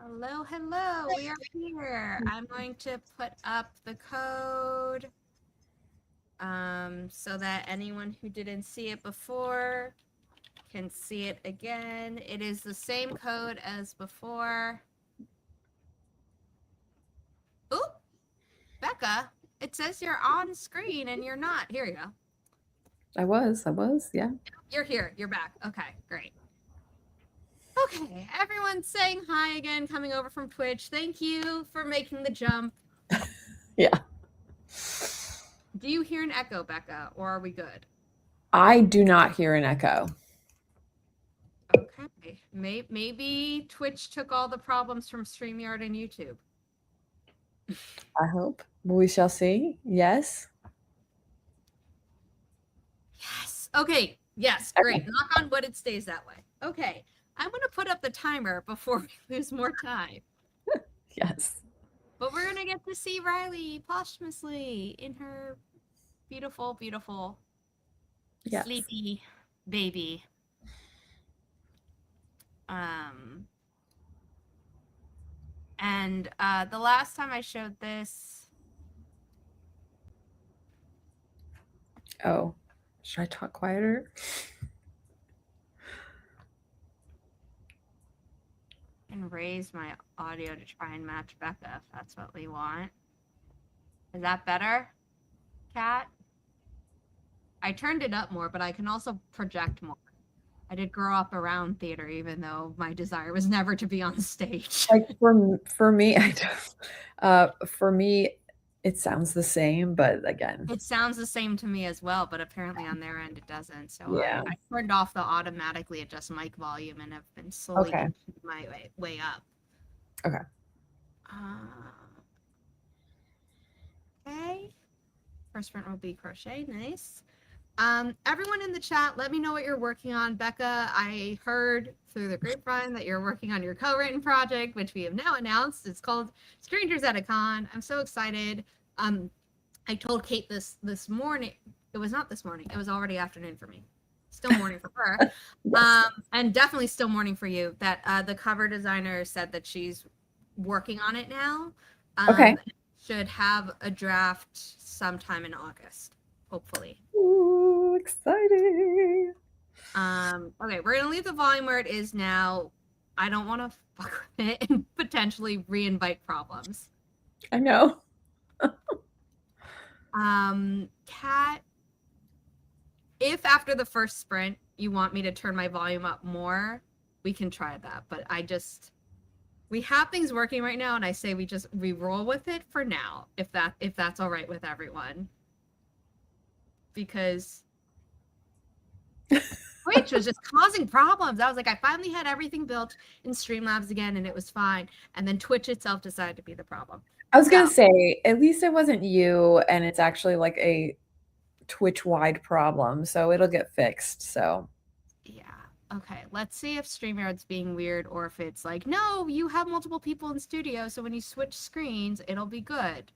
Hello, hello, we are here. I'm going to put up the code so that anyone who didn't see it before can see it again. It is the same code as before. Oop, Becca, it says you're on screen and you're not. Here you go. I was, yeah. You're here, you're back. Okay, great. Okay, everyone's saying hi again, coming over from Twitch. Thank you for making the jump. Yeah. Do you hear an echo, Becca, or are we good? I do not hear an echo. Okay. Maybe Twitch took all the problems from StreamYard and YouTube. I hope. We shall see. Yes. Yes. Okay. Yes. Great. Okay. Knock on wood, it stays that way. Okay. I'm going to put up the timer before we lose more time. Yes. But we're going to get to see Riley posthumously in her beautiful, beautiful, Yes. sleepy baby. And the last time I showed this. Oh, should I talk quieter? And raise my audio to try and match Becca if that's what we want. Is that better, Kat? I turned it up more, but I can also project more. I did grow up around theater, even though my desire was never to be on stage. Like for me, for me, it sounds the same, but again, It sounds the same to me as well, but apparently on their end it doesn't. So yeah. I turned off the automatically adjust mic volume and have been slowly Okay. inching my way up. Okay. Okay. First print will be crochet. Nice. Everyone in the chat, let me know what you're working on. Becca, I heard through the grapevine that you're working on your co-written project, which we have now announced. It's called Strangers at a Con. I'm so excited. I told Kate this morning. It was not this morning. It was already afternoon for me. Still morning for her. Yes. And definitely still morning for you. That the cover designer said that she's working on it now. Okay. Should have a draft sometime in August, hopefully. Ooh, exciting. Okay, we're gonna leave the volume where it is now. I don't want to fuck with it and potentially re-invite problems. I know. Kat, if after the first sprint you want me to turn my volume up more, we can try that. But we have things working right now, and I say we roll with it for now, if that's all right with everyone. Because Twitch was just causing problems. I was like, I finally had everything built in Streamlabs again, and it was fine. And then Twitch itself decided to be the problem. I was gonna say, at least it wasn't you, and it's actually like a Twitch-wide problem, so it'll get fixed. So Yeah. Okay. Let's see if StreamYard's being weird or if it's like, no, you have multiple people in studio, so when you switch screens, it'll be good.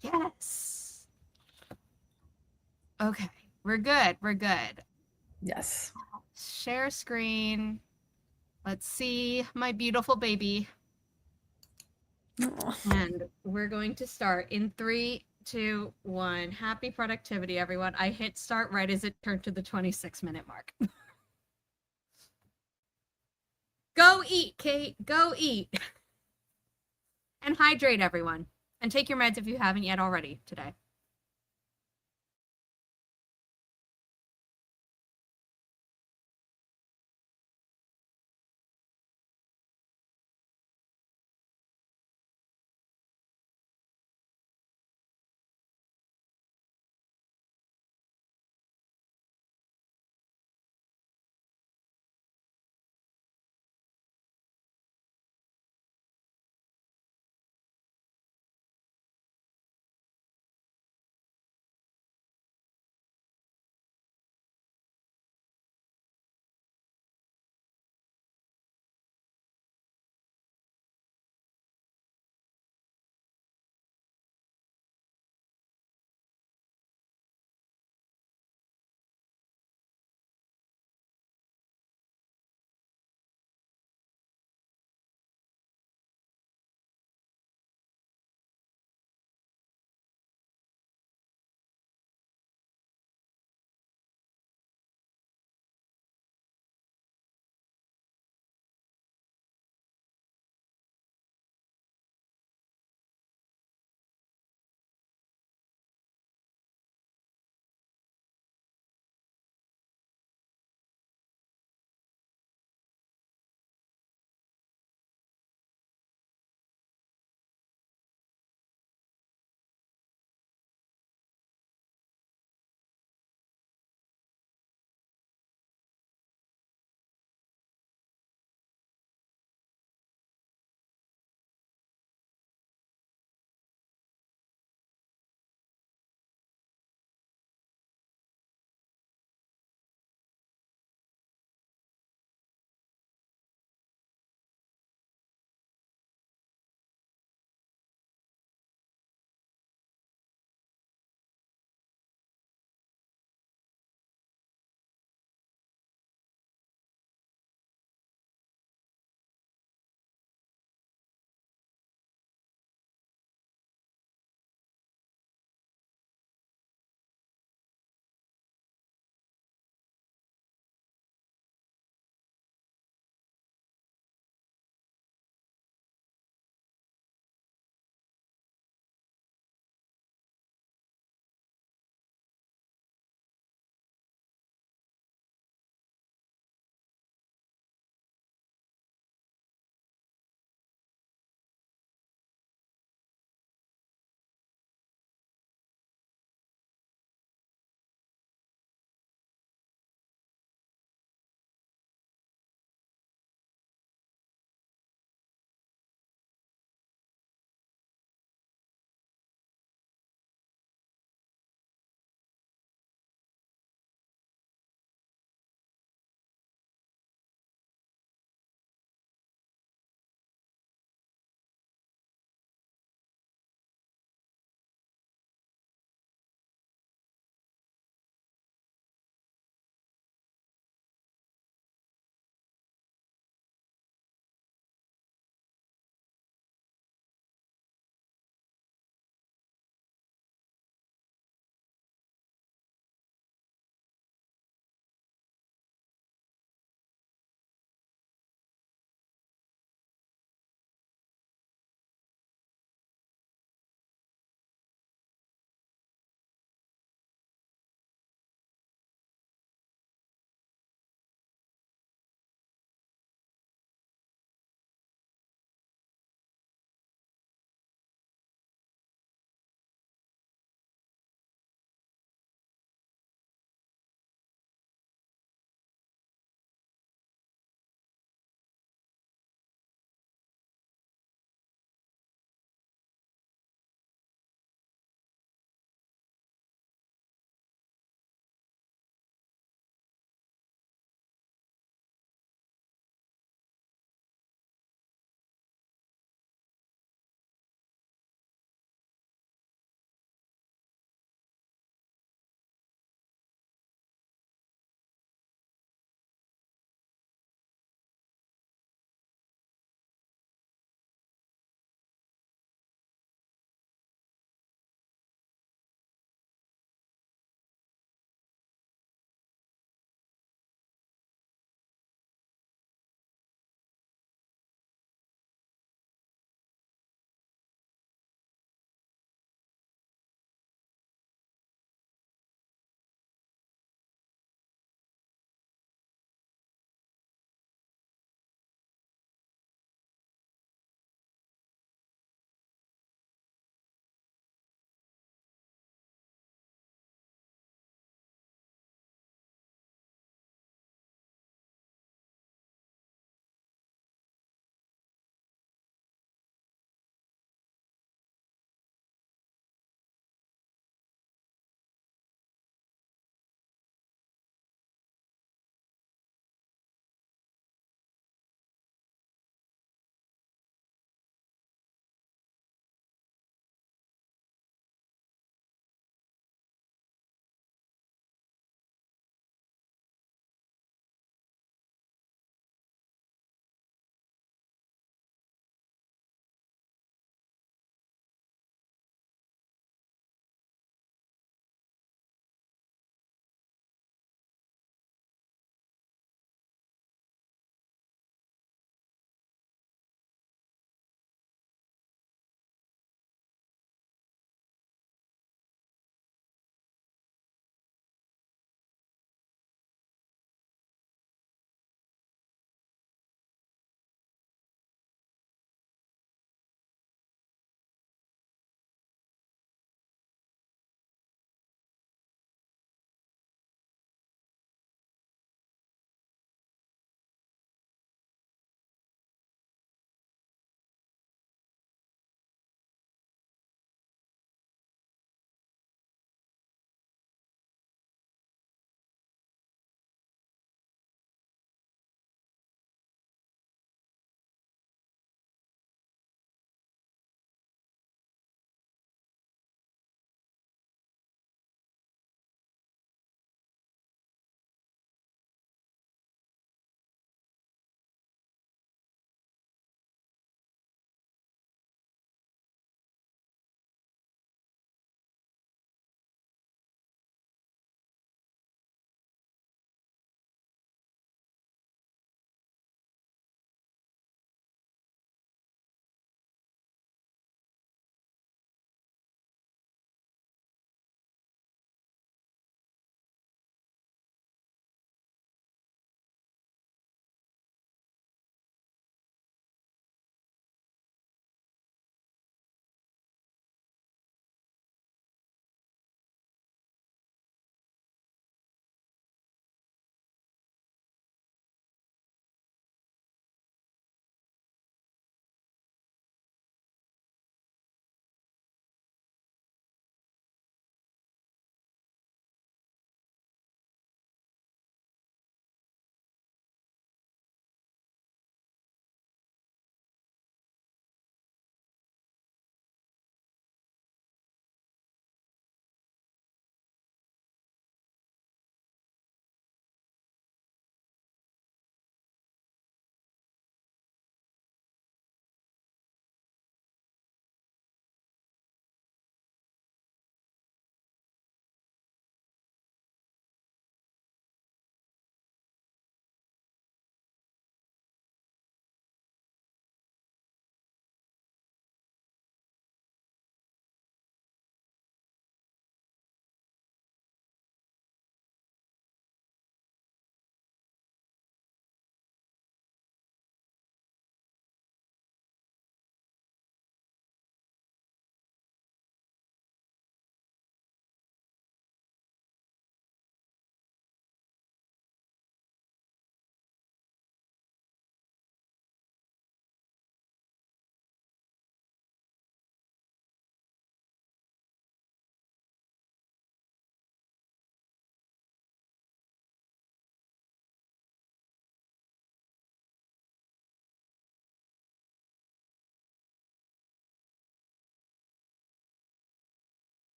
Yes. Okay. We're good. We're good. yes. Share screen. Let's see my beautiful baby. Aw. And we're going to start in 3, 2, 1. Happy productivity, everyone. I hit start right as it turned to the 26-minute mark. Go eat, Kate. Go eat. And hydrate, everyone. And take your meds if you haven't yet already today.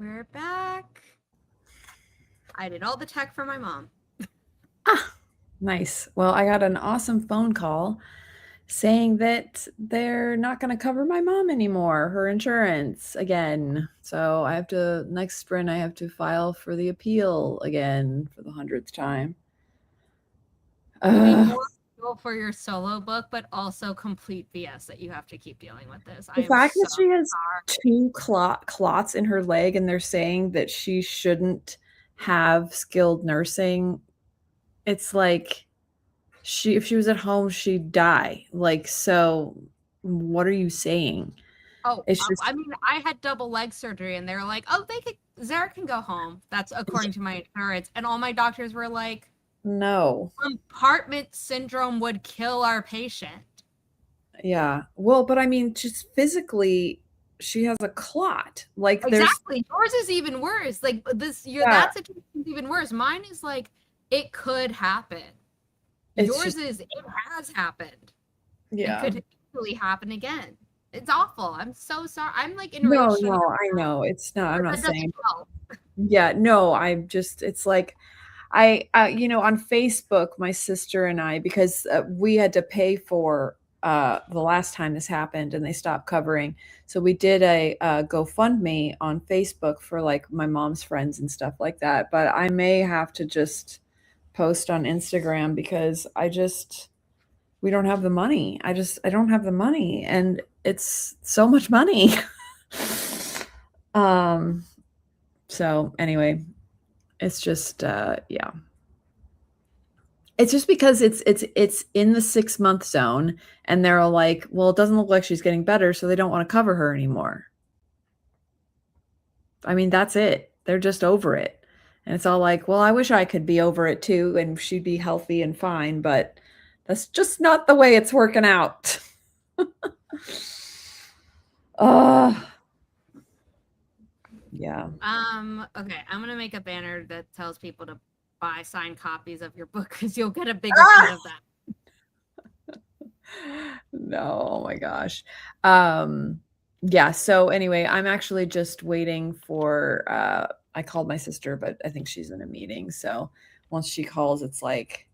We're back. I did all the tech for my mom. Ah, nice. Well, I got an awesome phone call saying that they're not going to cover my mom anymore, her insurance again. So I have to, next sprint, I have to file for the appeal again for the 100th time. I mean, more for your solo book, but also complete BS that you have to keep dealing with this. I The am fact so that she has sorry. 2 clots in her leg and they're saying that she shouldn't have skilled nursing, it's like if she was at home, she'd die. Like, so what are you saying? Oh, It's just I mean, I had double leg surgery, and they were like, "Oh, Zara can go home." That's according to my insurance, and all my doctors were like, no. "Compartment syndrome would kill our patient." Yeah. Well, but I mean, just physically, she has a clot. Like there's Exactly. Yours is even worse. Like yeah, that situation's even worse. Mine is like it could happen. it's Yours just is it has happened. It yeah. could easily happen again. It's awful. I'm so sorry. I'm like No, enraged on no, your I behalf, know. It's not I'm but not that doesn't saying help. yeah, no, I'm just it's like you know, on Facebook, my sister and I, because we had to pay for the last time this happened and they stopped covering. So we did a GoFundMe on Facebook for like my mom's friends and stuff like that. But I may have to just post on Instagram because we don't have the money. I don't have the money and it's so much money. um, so anyway, it's just, yeah. It's just because it's in the 6-month zone, and they're all like, "Well, it doesn't look like she's getting better, so they don't wanna cover her anymore." I mean, that's it. They're just over it. And it's all like, "Well, I wish I could be over it too, and she'd be healthy and fine, but that's just not the way it's working out." Ugh. Yeah. Okay, I'm gonna make a banner that tells people to buy signed copies of your book because you'll get a bigger cut Ah! of that. No, oh my gosh. Yeah, so anyway, I'm actually just waiting for I called my sister, but I think she's in a meeting. So once she calls, it's like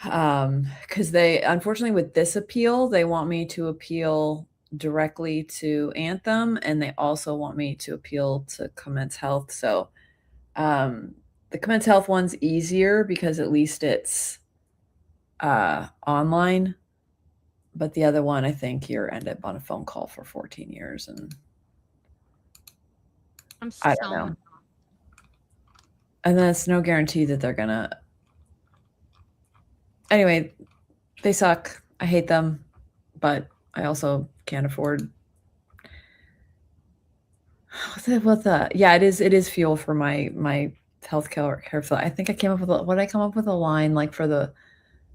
because they unfortunately with this appeal, they want me to appeal directly to Anthem and they also want me to appeal to Commence Health. So the Commence Health one's easier because at least it's online. But the other one, I think you end up on a phone call for 14 years, and I'm I don't so know. And then it's no guarantee that they're gonna. Anyway, they suck. I hate them, but I also can't afford. Yeah, it is. It is fuel for my healthcare care. I think I came up with what did I come up with a line like for the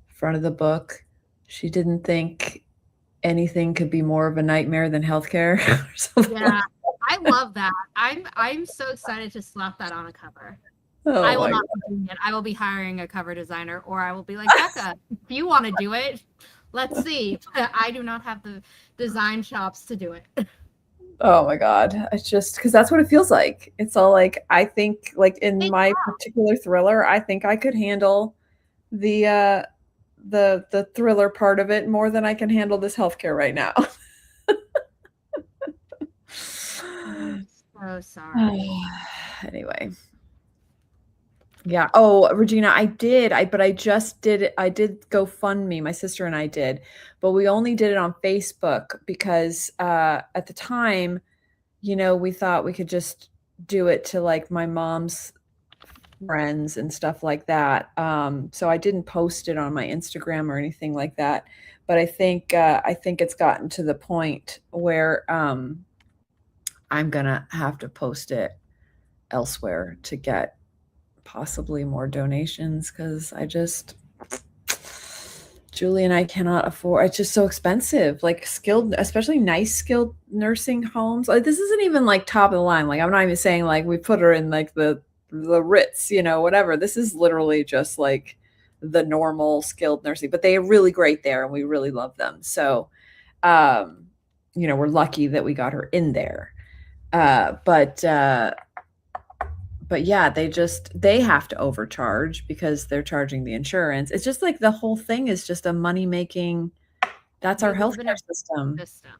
front of the book. She didn't think anything could be more of a nightmare than healthcare. Or something like yeah, I love that. I'm so excited to slap that on a cover. I oh will my not god. be doing it. I will be hiring a cover designer, or I will be like, Becca, if you want to do it, let's see. But I do not have the design chops to do it. Oh my god. It's just because that's what it feels like. It's all like I think like in Hey, my particular thriller, I think I could handle the the thriller part of it more than I can handle this healthcare right now. I'm so sorry. Anyway. Yeah. Oh, Regina, but I just did it. I did GoFundMe. My sister and I did, but we only did it on Facebook because at the time, you know, we thought we could just do it to like my mom's friends and stuff like that. So I didn't post it on my Instagram or anything like that. But I think it's gotten to the point where I'm gonna have to post it elsewhere to get possibly more donations because Julie and I cannot afford it's just so expensive. Like skilled, especially nice skilled nursing homes. Like this isn't even like top of the line. Like I'm not even saying like we put her in like the Ritz, you know, whatever. This is literally just like the normal skilled nursing, but they are really great there and we really love them. So you know, we're lucky that we got her in there. But yeah, they have to overcharge because they're charging the insurance. It's just like the whole thing is just a money making. That's We our live in healthcare a system. system.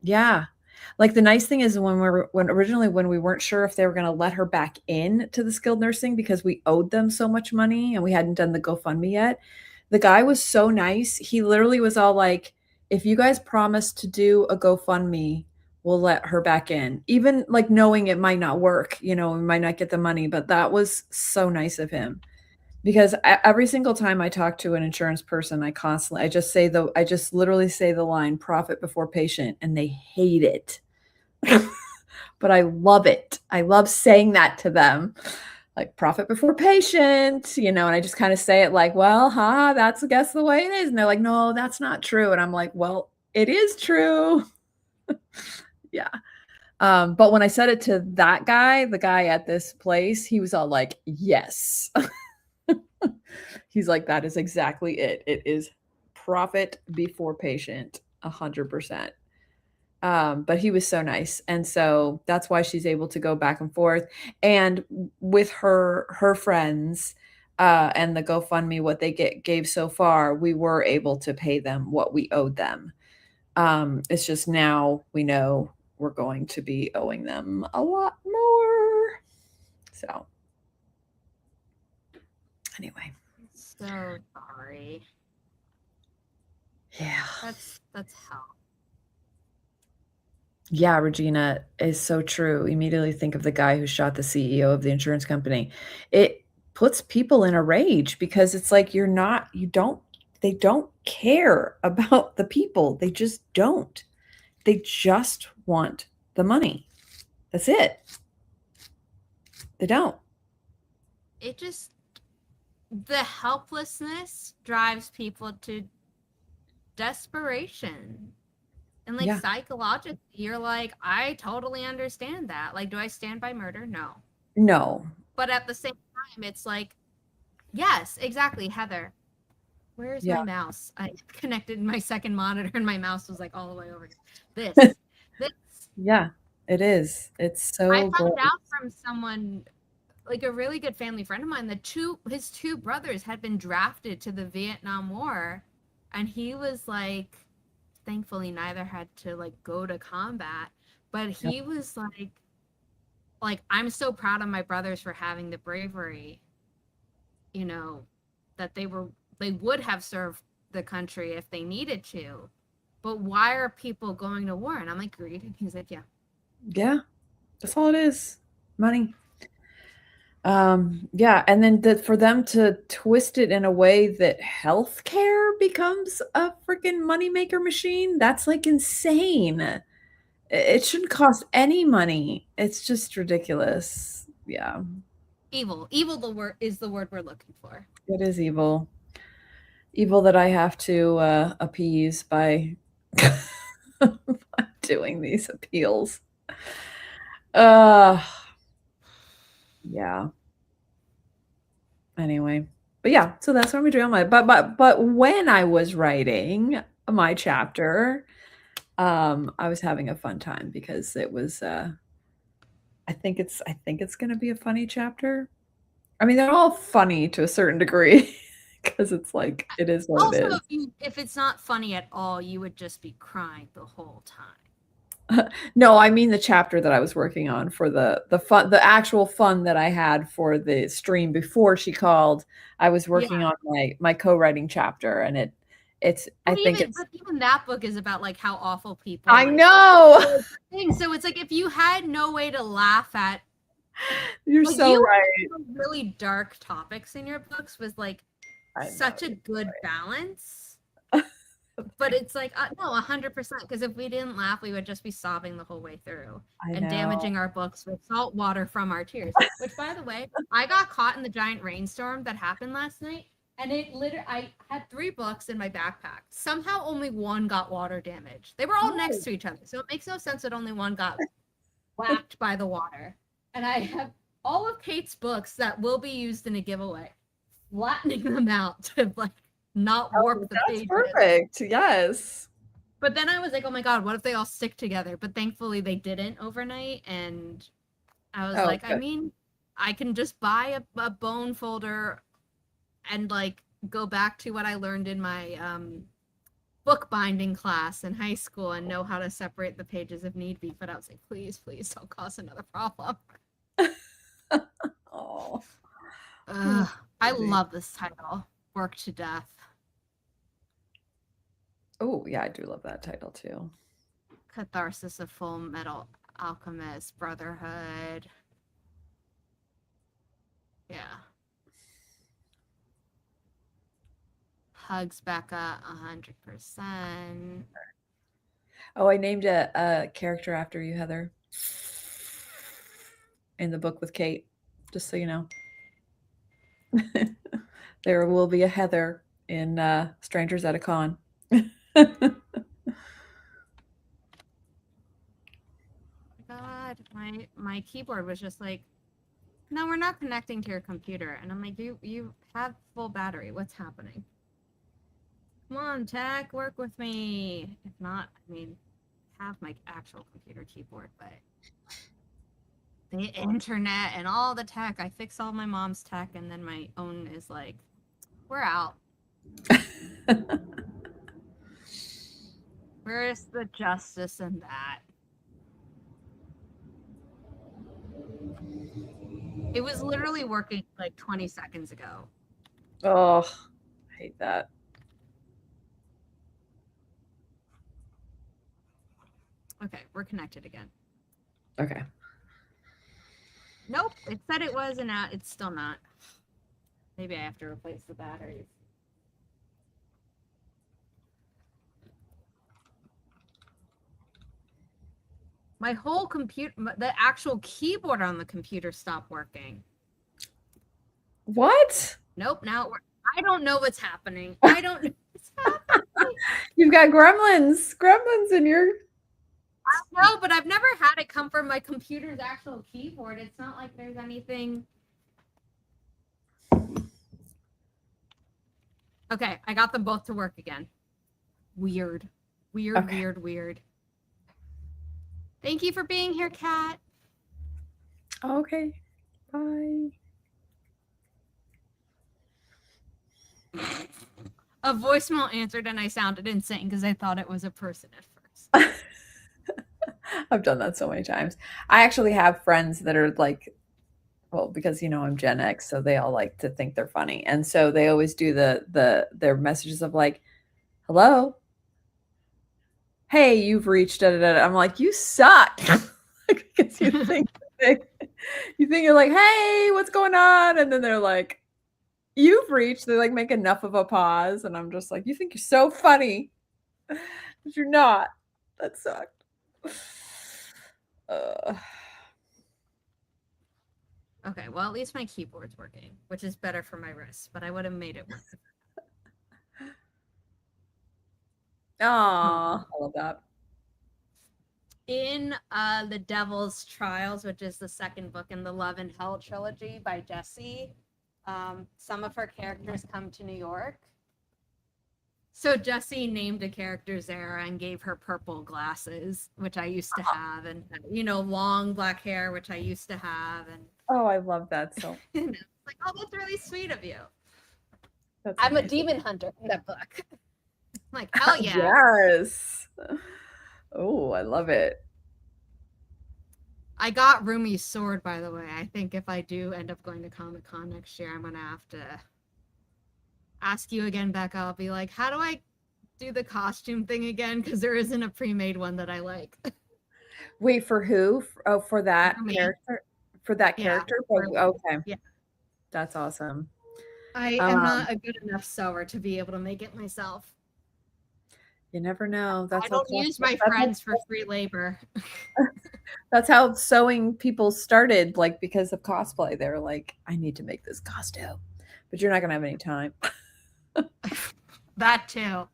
Yeah. Like the nice thing is when originally when we weren't sure if they were going to let her back in to the skilled nursing because we owed them so much money and we hadn't done the GoFundMe yet. The guy was so nice. He literally was all like, if you guys promise to do a GoFundMe, we'll let her back in. Even like knowing it might not work, we might not get the money, but that was so nice of him. Because every single time I talk to an insurance person, I just literally say the line profit before patient and they hate it. But I love it. I love saying that to them. Like profit before patient, and I just kind of say it like, well, that's I guess the way it is. And they're like, no, that's not true. And I'm like, well, it is true. Yeah. But when I said it to that guy, the guy at this place, he was all like, yes. He's like, that is exactly it. It is profit before patient, 100%. But he was so nice. And so that's why she's able to go back and forth. And with her friends, and the GoFundMe, what they gave so far, we were able to pay them what we owed them. It's just now we know we're going to be owing them a lot more. So anyway. So sorry. Yeah. That's hell. Yeah, Regina, is so true. Immediately think of the guy who shot the CEO of the insurance company. It puts people in a rage because it's like they don't care about the people. They just don't. They just want the money. That's it. They don't. The helplessness drives people to desperation. And like psychologically, you're like, I totally understand that. Like, do I stand by murder? No. No. But at the same time, it's like, yes, exactly, Heather. Where's my mouse? I connected my second monitor and my mouse was like all the way over here. This. Yeah, it is. It's so I found out from someone, like a really good family friend of mine, that his two brothers had been drafted to the Vietnam War, and he was like, thankfully neither had to like go to combat, but he was like I'm so proud of my brothers for having the bravery, that they would have served the country if they needed to, but why are people going to war? And I'm like, greed. And he's like, yeah, that's all it is. Money. Yeah, and then for them to twist it in a way that healthcare becomes a freaking moneymaker machine, that's like insane. It shouldn't cost any money. It's just ridiculous. Yeah. Evil is the word we're looking for. It is evil. Evil that I have to appease by doing these appeals. Yeah. Anyway, but yeah, so that's what I'm doing. But when I was writing my chapter, I was having a fun time because it was. I think it's going to be a funny chapter. I mean, they're all funny to a certain degree because it's like it is what also, it is. If it's not funny at all, you would just be crying the whole time. No, I mean the chapter that I was working on for the actual fun that I had for the stream before she called. I was working on my co-writing chapter, and even that book is about like how awful people. I know. So it's like if you had no way to laugh at, you're so right. Really dark topics in your books was like such a good balance. But it's like, no, 100%. Because if we didn't laugh, we would just be sobbing the whole way through and damaging our books with salt water from our tears. Which, by the way, I got caught in the giant rainstorm that happened last night. And I had 3 books in my backpack. Somehow only one got water damage. They were all next to each other. So it makes no sense that only one got whacked by the water. And I have all of Kate's books that will be used in a giveaway, flattening them out to like not warp the pages. Perfect. Yes. But then I was like, oh my God, what if they all stick together? But thankfully they didn't overnight. And I was like, I good. mean, I can just buy a bone folder and like go back to what I learned in my bookbinding class in high school and know how to separate the pages if need be. But I was like, please, please don't cause another problem. Oh, I love this title, Work to Death. oh yeah, I do love that title too. Catharsis of Full Metal Alchemist, Brotherhood. Yeah. Hugs Becca 100%. Oh, I named a character after you, Heather, in the book with Kate, just so you know. There will be a Heather in Strangers at a Con. God, my keyboard was just like, no, we're not connecting to your computer. And I'm like, you have full battery. What's happening? Come on, tech, work with me. If not, I mean, have my actual computer keyboard, but the internet and all the tech. I fix all my mom's tech, and then my own is like, we're out. Where is the justice in that? It was literally working like 20 seconds ago. Oh, I hate that. Okay, we're connected again. Okay. Nope, it said it was, and now it's still not. Maybe I have to replace the batteries. My whole computer, the actual keyboard on the computer stopped working. What? Nope, now it works. I don't know what's happening. I don't know what's happening. You've got gremlins in your... I know, but I've never had it come from my computer's actual keyboard. It's not like there's anything. Okay, I got them both to work again. Weird. Weird. Thank you for being here, Kat. Okay. Bye. A voicemail answered and I sounded insane because I thought it was a person at first. I've done that so many times. I actually have friends that are like, well, because I'm Gen X, so they all like to think they're funny. And so they always do their messages of like, hello. Hey, you've reached da, da, da. I'm like, you suck. Because you think you're like, hey, what's going on? And then they're like, you've reached. They like make enough of a pause, and I'm just like, you think you're so funny, but you're not. That sucked. Okay, well, at least my keyboard's working, which is better for my wrists, but I would have made it work. Aw, I love that. In The Devil's Trials, which is the second book in the Love and Hell trilogy by Jessie, some of her characters come to New York. So Jessie named a character Zara and gave her purple glasses, which I used to have, and long black hair, which I used to have, and oh, I love that so. like, oh, that's really sweet of you. I'm a demon hunter in that book. Like, hell yeah. Yes. Oh, I love it. I got Rumi's sword, by the way. I think if I do end up going to Comic-Con next year, I'm going to have to ask you again, Becca. I'll be like, how do I do the costume thing again? Because there isn't a pre-made one that I like. Wait, for who? Oh, for that character? For that character? Okay. Yeah. That's awesome. I am not a good enough sewer to be able to make it myself. You never know. I don't use my friends for free labor. That's how sewing people started, like because of cosplay. They were like, I need to make this costume, but you're not going to have any time. That too.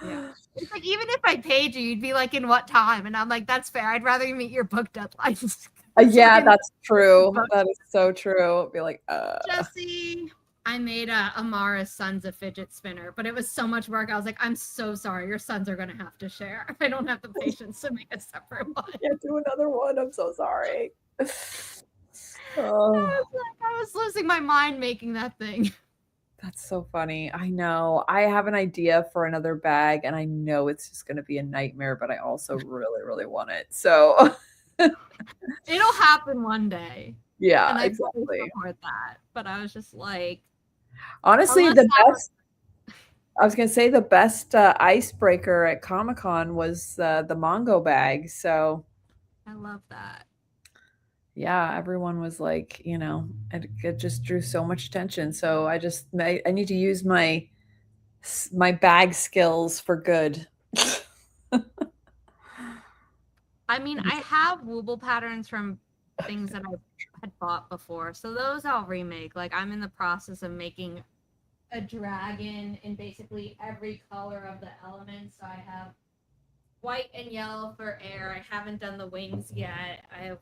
Yeah. It's like, even if I paid you, you'd be like, in what time? And I'm like, that's fair. I'd rather you meet your book deadlines. Yeah, that's true. That is so true. It'd be like, Jessie, I made Amara's sons a fidget spinner, but it was so much work. I was like, I'm so sorry. Your sons are going to have to share. I don't have the patience to make a separate one. Can't do another one. I'm so sorry. I Oh, was like, I was losing my mind making that thing. that's so funny. I know. I have an idea for another bag, and I know it's just going to be a nightmare, but I also really, really want it. So, It'll happen one day. yeah, And I fully exactly. support that. But I was just like, Honestly, unless the that, best I was gonna say the best, icebreaker at Comic-Con was, the Mongo bag, so, I love that. yeah, everyone was like, it just drew so much attention, so I need to use my bag skills for good. I mean, I have wooble patterns from things that I had bought before. So those I'll remake. Like I'm in the process of making a dragon in basically every color of the elements. So I have white and yellow for air. I haven't done the wings yet. I have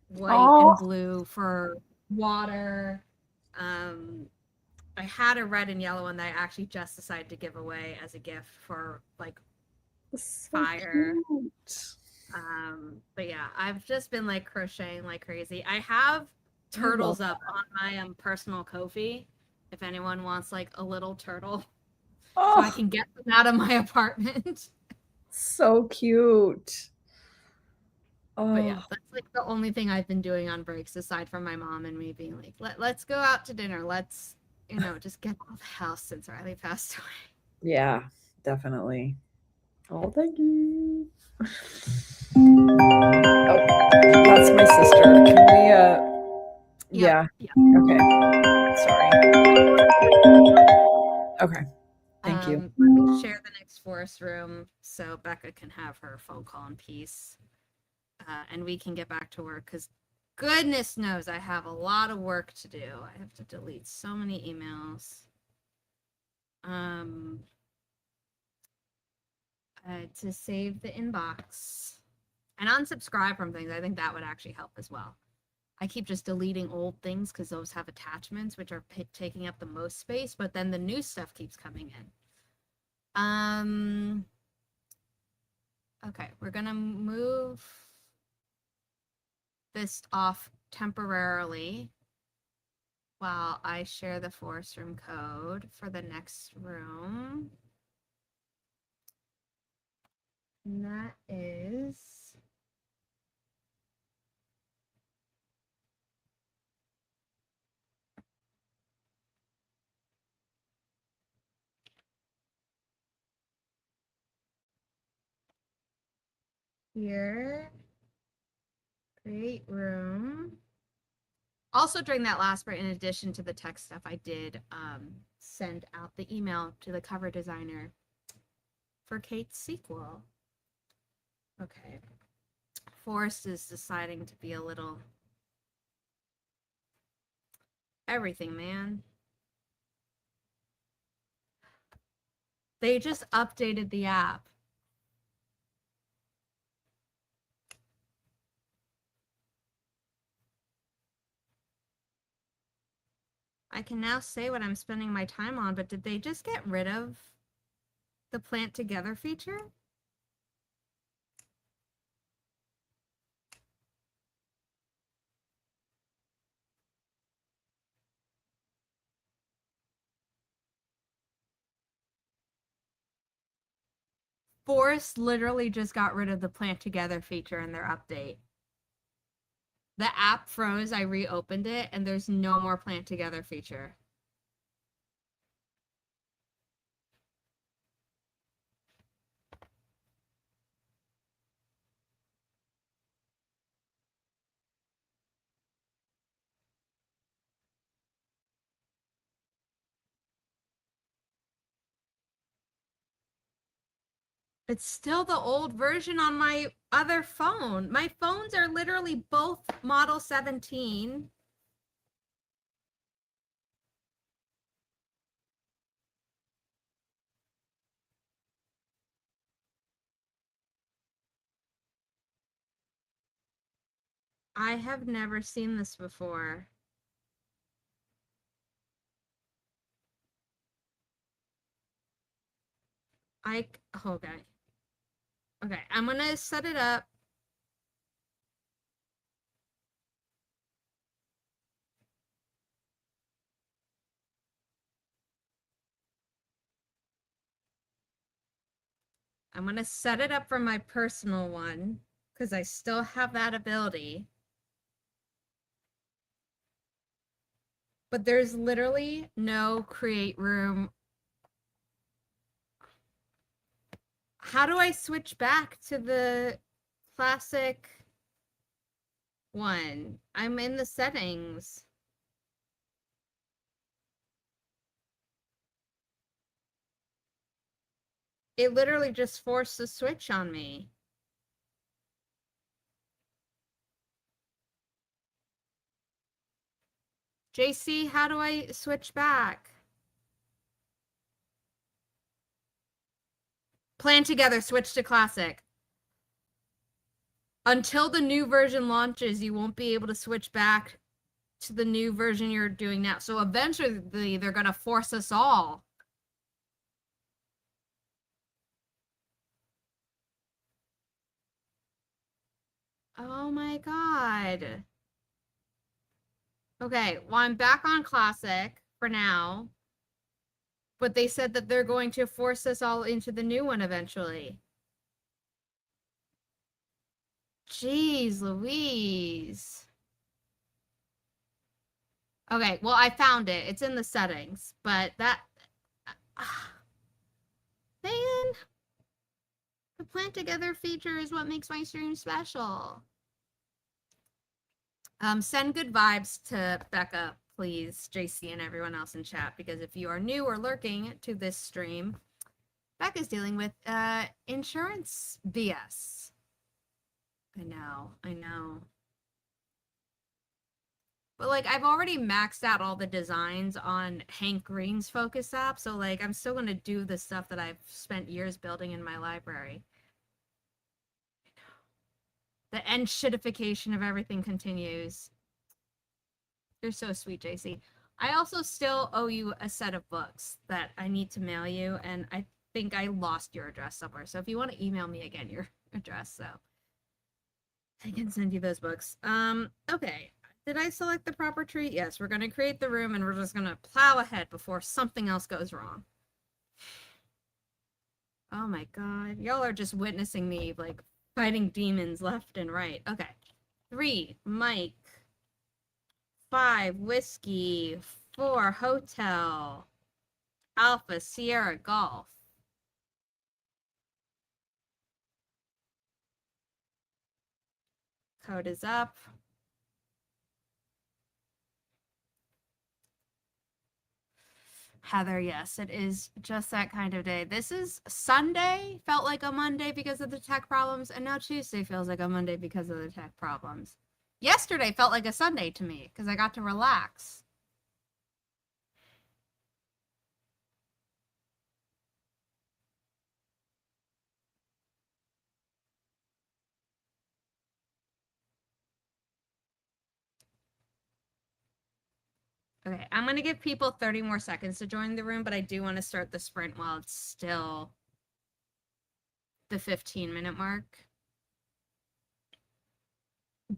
white Oh, and blue for water. Um, I had a red and yellow one that I actually just decided to give away as a gift for like so fire. cute. But yeah, I've just been like crocheting like crazy. I have I love turtles up on my personal Ko-fi if anyone wants like a little turtle so I Oh, can get them out of my apartment. so cute. But yeah, Oh, that's like the only thing I've been doing on breaks aside from my mom and me being like, let's go out to dinner. Let's, just get out of the house since Riley passed away. yeah, definitely. Oh, thank you. Oh, that's my sister. Can we, Yep. yeah, Yep. okay, sorry. Okay, thank you. Let me share the next forest room so Becca can have her phone call in peace. And we can get back to work because goodness knows I have a lot of work to do. I have to delete so many emails. Um, to save the inbox and unsubscribe from things. I think that would actually help as well. I keep just deleting old things because those have attachments which are taking up the most space, but then the new stuff keeps coming in. Okay, we're gonna move this off temporarily while I share the forest room code for the next room. And that is here. Create room. Also, during that last part, in addition to the text stuff, I did send out the email to the cover designer for Kate's sequel. Okay. Forrest is deciding to be a little everything, man. They just updated the app. I can now say what I'm spending my time on, but did they just get rid of the plant together feature? Forest literally just got rid of the plant together feature in their update. The app froze, I reopened it, and there's no more plant together feature. It's still the old version on my other phone. My phones are literally both Model 17. I have never seen this before. Okay. Okay, I'm gonna set it up. I'm gonna set it up for my personal one because I still have that ability. But there's literally no create room. How do I switch back to the classic one? I'm in the settings. It literally just forced the switch on me. JC, how do I switch back? Plan together, switch to classic. Until the new version launches, you won't be able to switch back to the new version you're doing now. So eventually they're going to force us all. Oh my god. Okay, well, I'm back on classic for now. But they said that they're going to force us all into the new one eventually. Jeez Louise. Okay, well, I found it. It's in the settings, but that. Man, the plant together feature is what makes my stream special. Send good vibes to Becca, please, JC, and everyone else in chat, because if you are new or lurking to this stream, Becca's dealing with insurance BS. I know. But like I've already maxed out all the designs on Hank Green's Focus app, so like I'm still gonna do the stuff that I've spent years building in my library. The end shitification of everything continues. You're so sweet, JC. I also still owe you a set of books that I need to mail you, and I think I lost your address somewhere. So if you want to email me again your address, so I can send you those books. Okay. Did I select the proper tree? Yes, we're gonna create the room and we're just gonna plow ahead before something else goes wrong. Oh my god. Y'all are just witnessing me like fighting demons left and right. Okay. 3, Mike. 5, Whiskey. 4, Hotel. Alpha, Sierra, Golf. Code is up. Heather, yes, it is just that kind of day. This is Sunday, felt like a Monday because of the tech problems, and now Tuesday feels like a Monday because of the tech problems. Yesterday felt like a Sunday to me because I got to relax. Okay, I'm going to give people 30 more seconds to join the room, but I do want to start the sprint while it's still the 15-minute mark.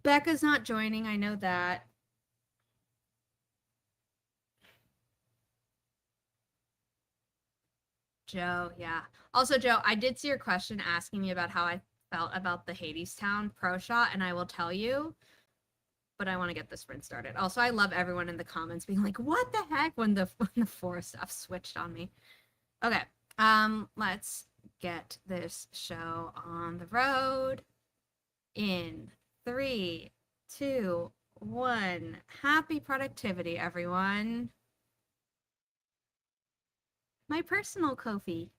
Becca's not joining, I know that. Joe, yeah. Also, Joe, I did see your question asking me about how I felt about the Hadestown Pro Shot, and I will tell you, but I want to get the sprint started. Also, I love everyone in the comments being like, "What the heck?" when the forest stuff switched on me. Okay, let's get this show on the road. In 3, 2, 1. Happy productivity, everyone. My personal Kofi.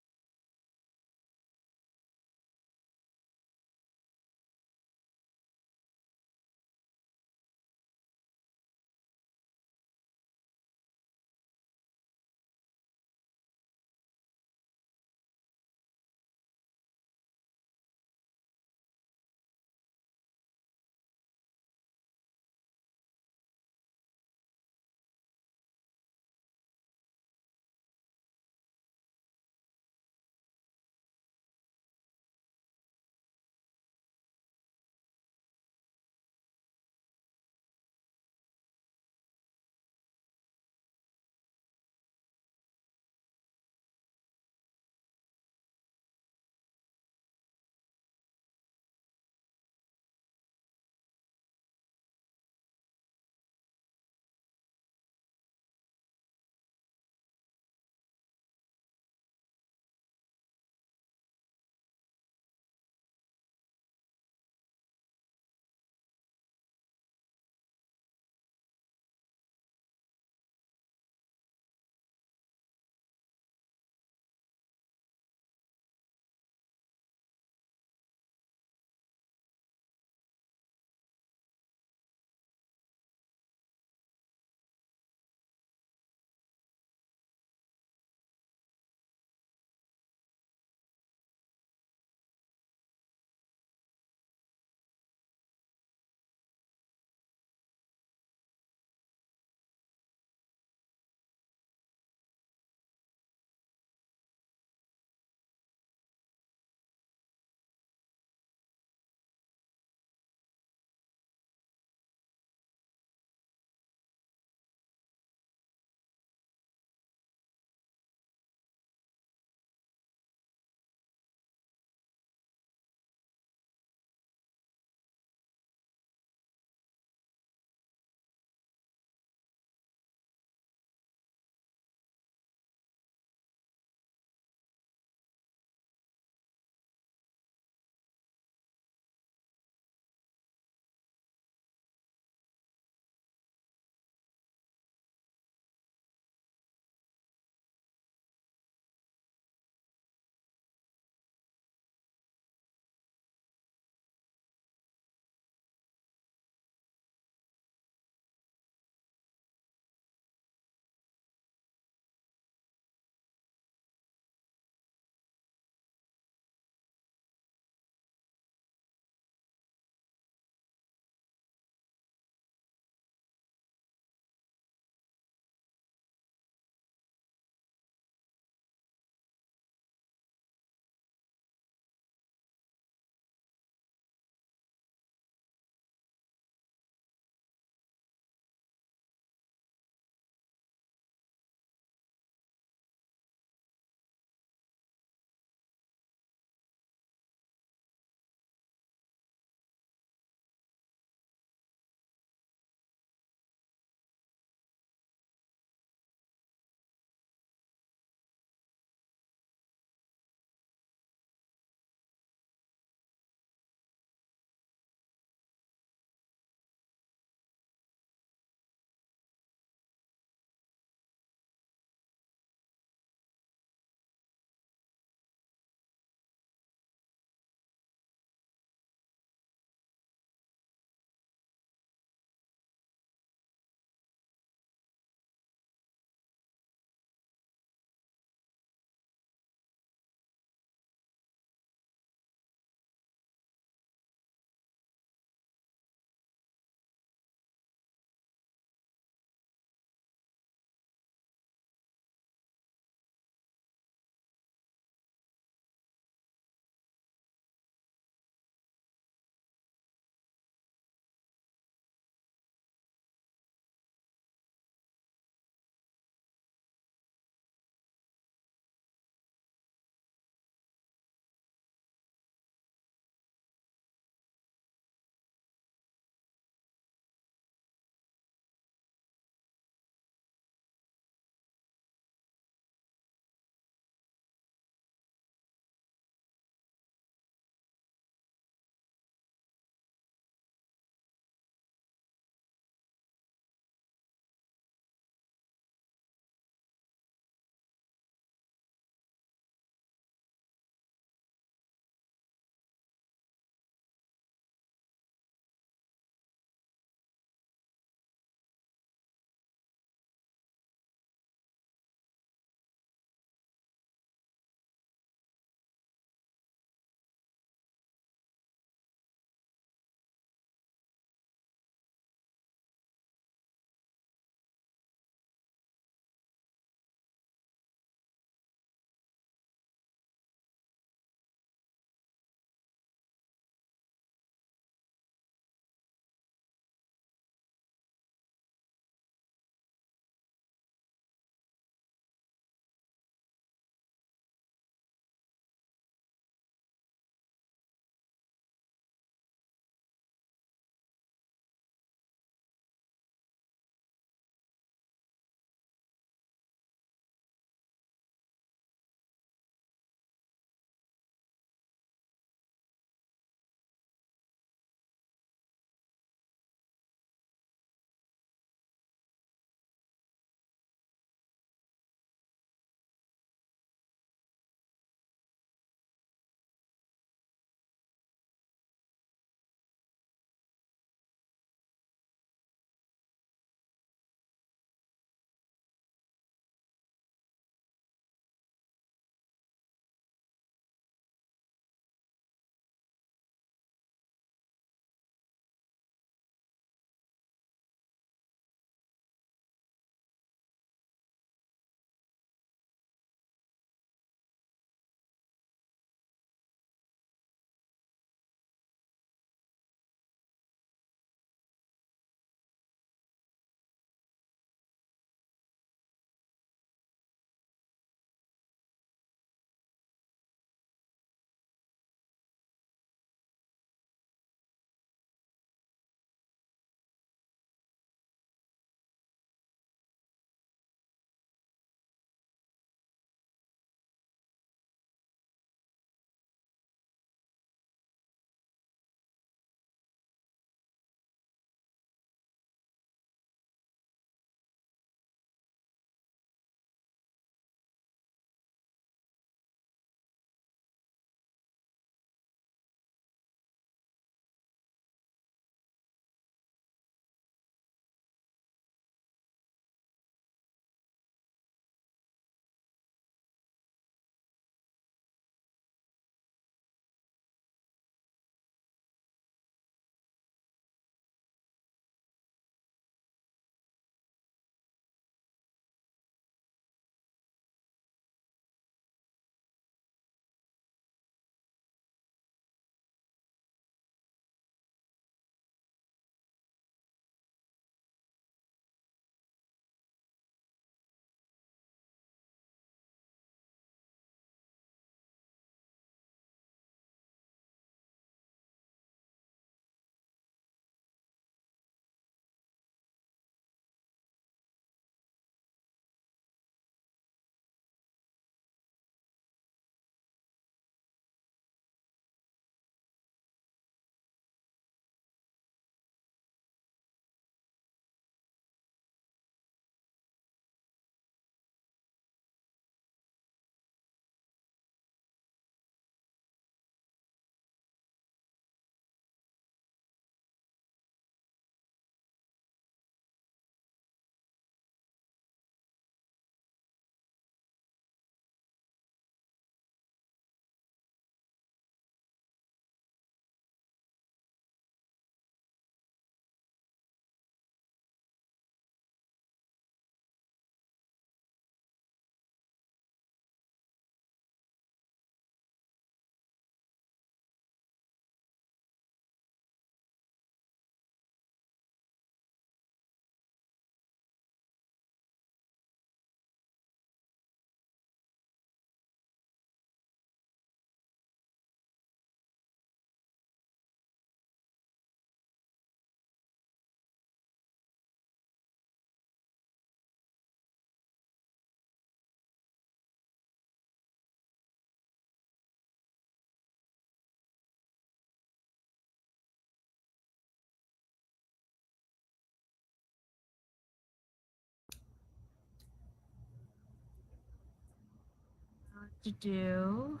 do.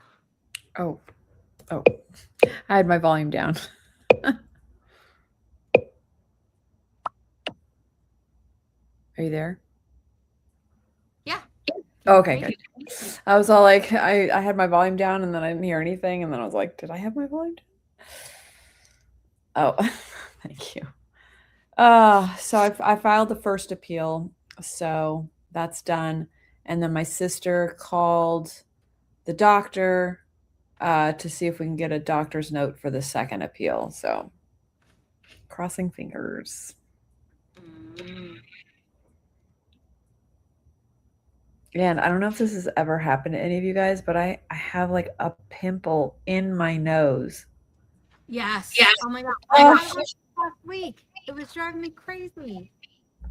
Oh, I had my volume down. Are you there? Yeah. Oh, Can you okay, hear me? good. I was all like, I had my volume down and then I didn't hear anything. And then I was like, did I have my volume down? Oh, thank you. So I filed the first appeal. So that's done. And then my sister called the doctor to see if we can get a doctor's note for the second appeal. So crossing fingers. Mm. And I don't know if this has ever happened to any of you guys, but I have like a pimple in my nose. Yes. Yes. Oh my God. I Oh, had one last week. It was driving me crazy.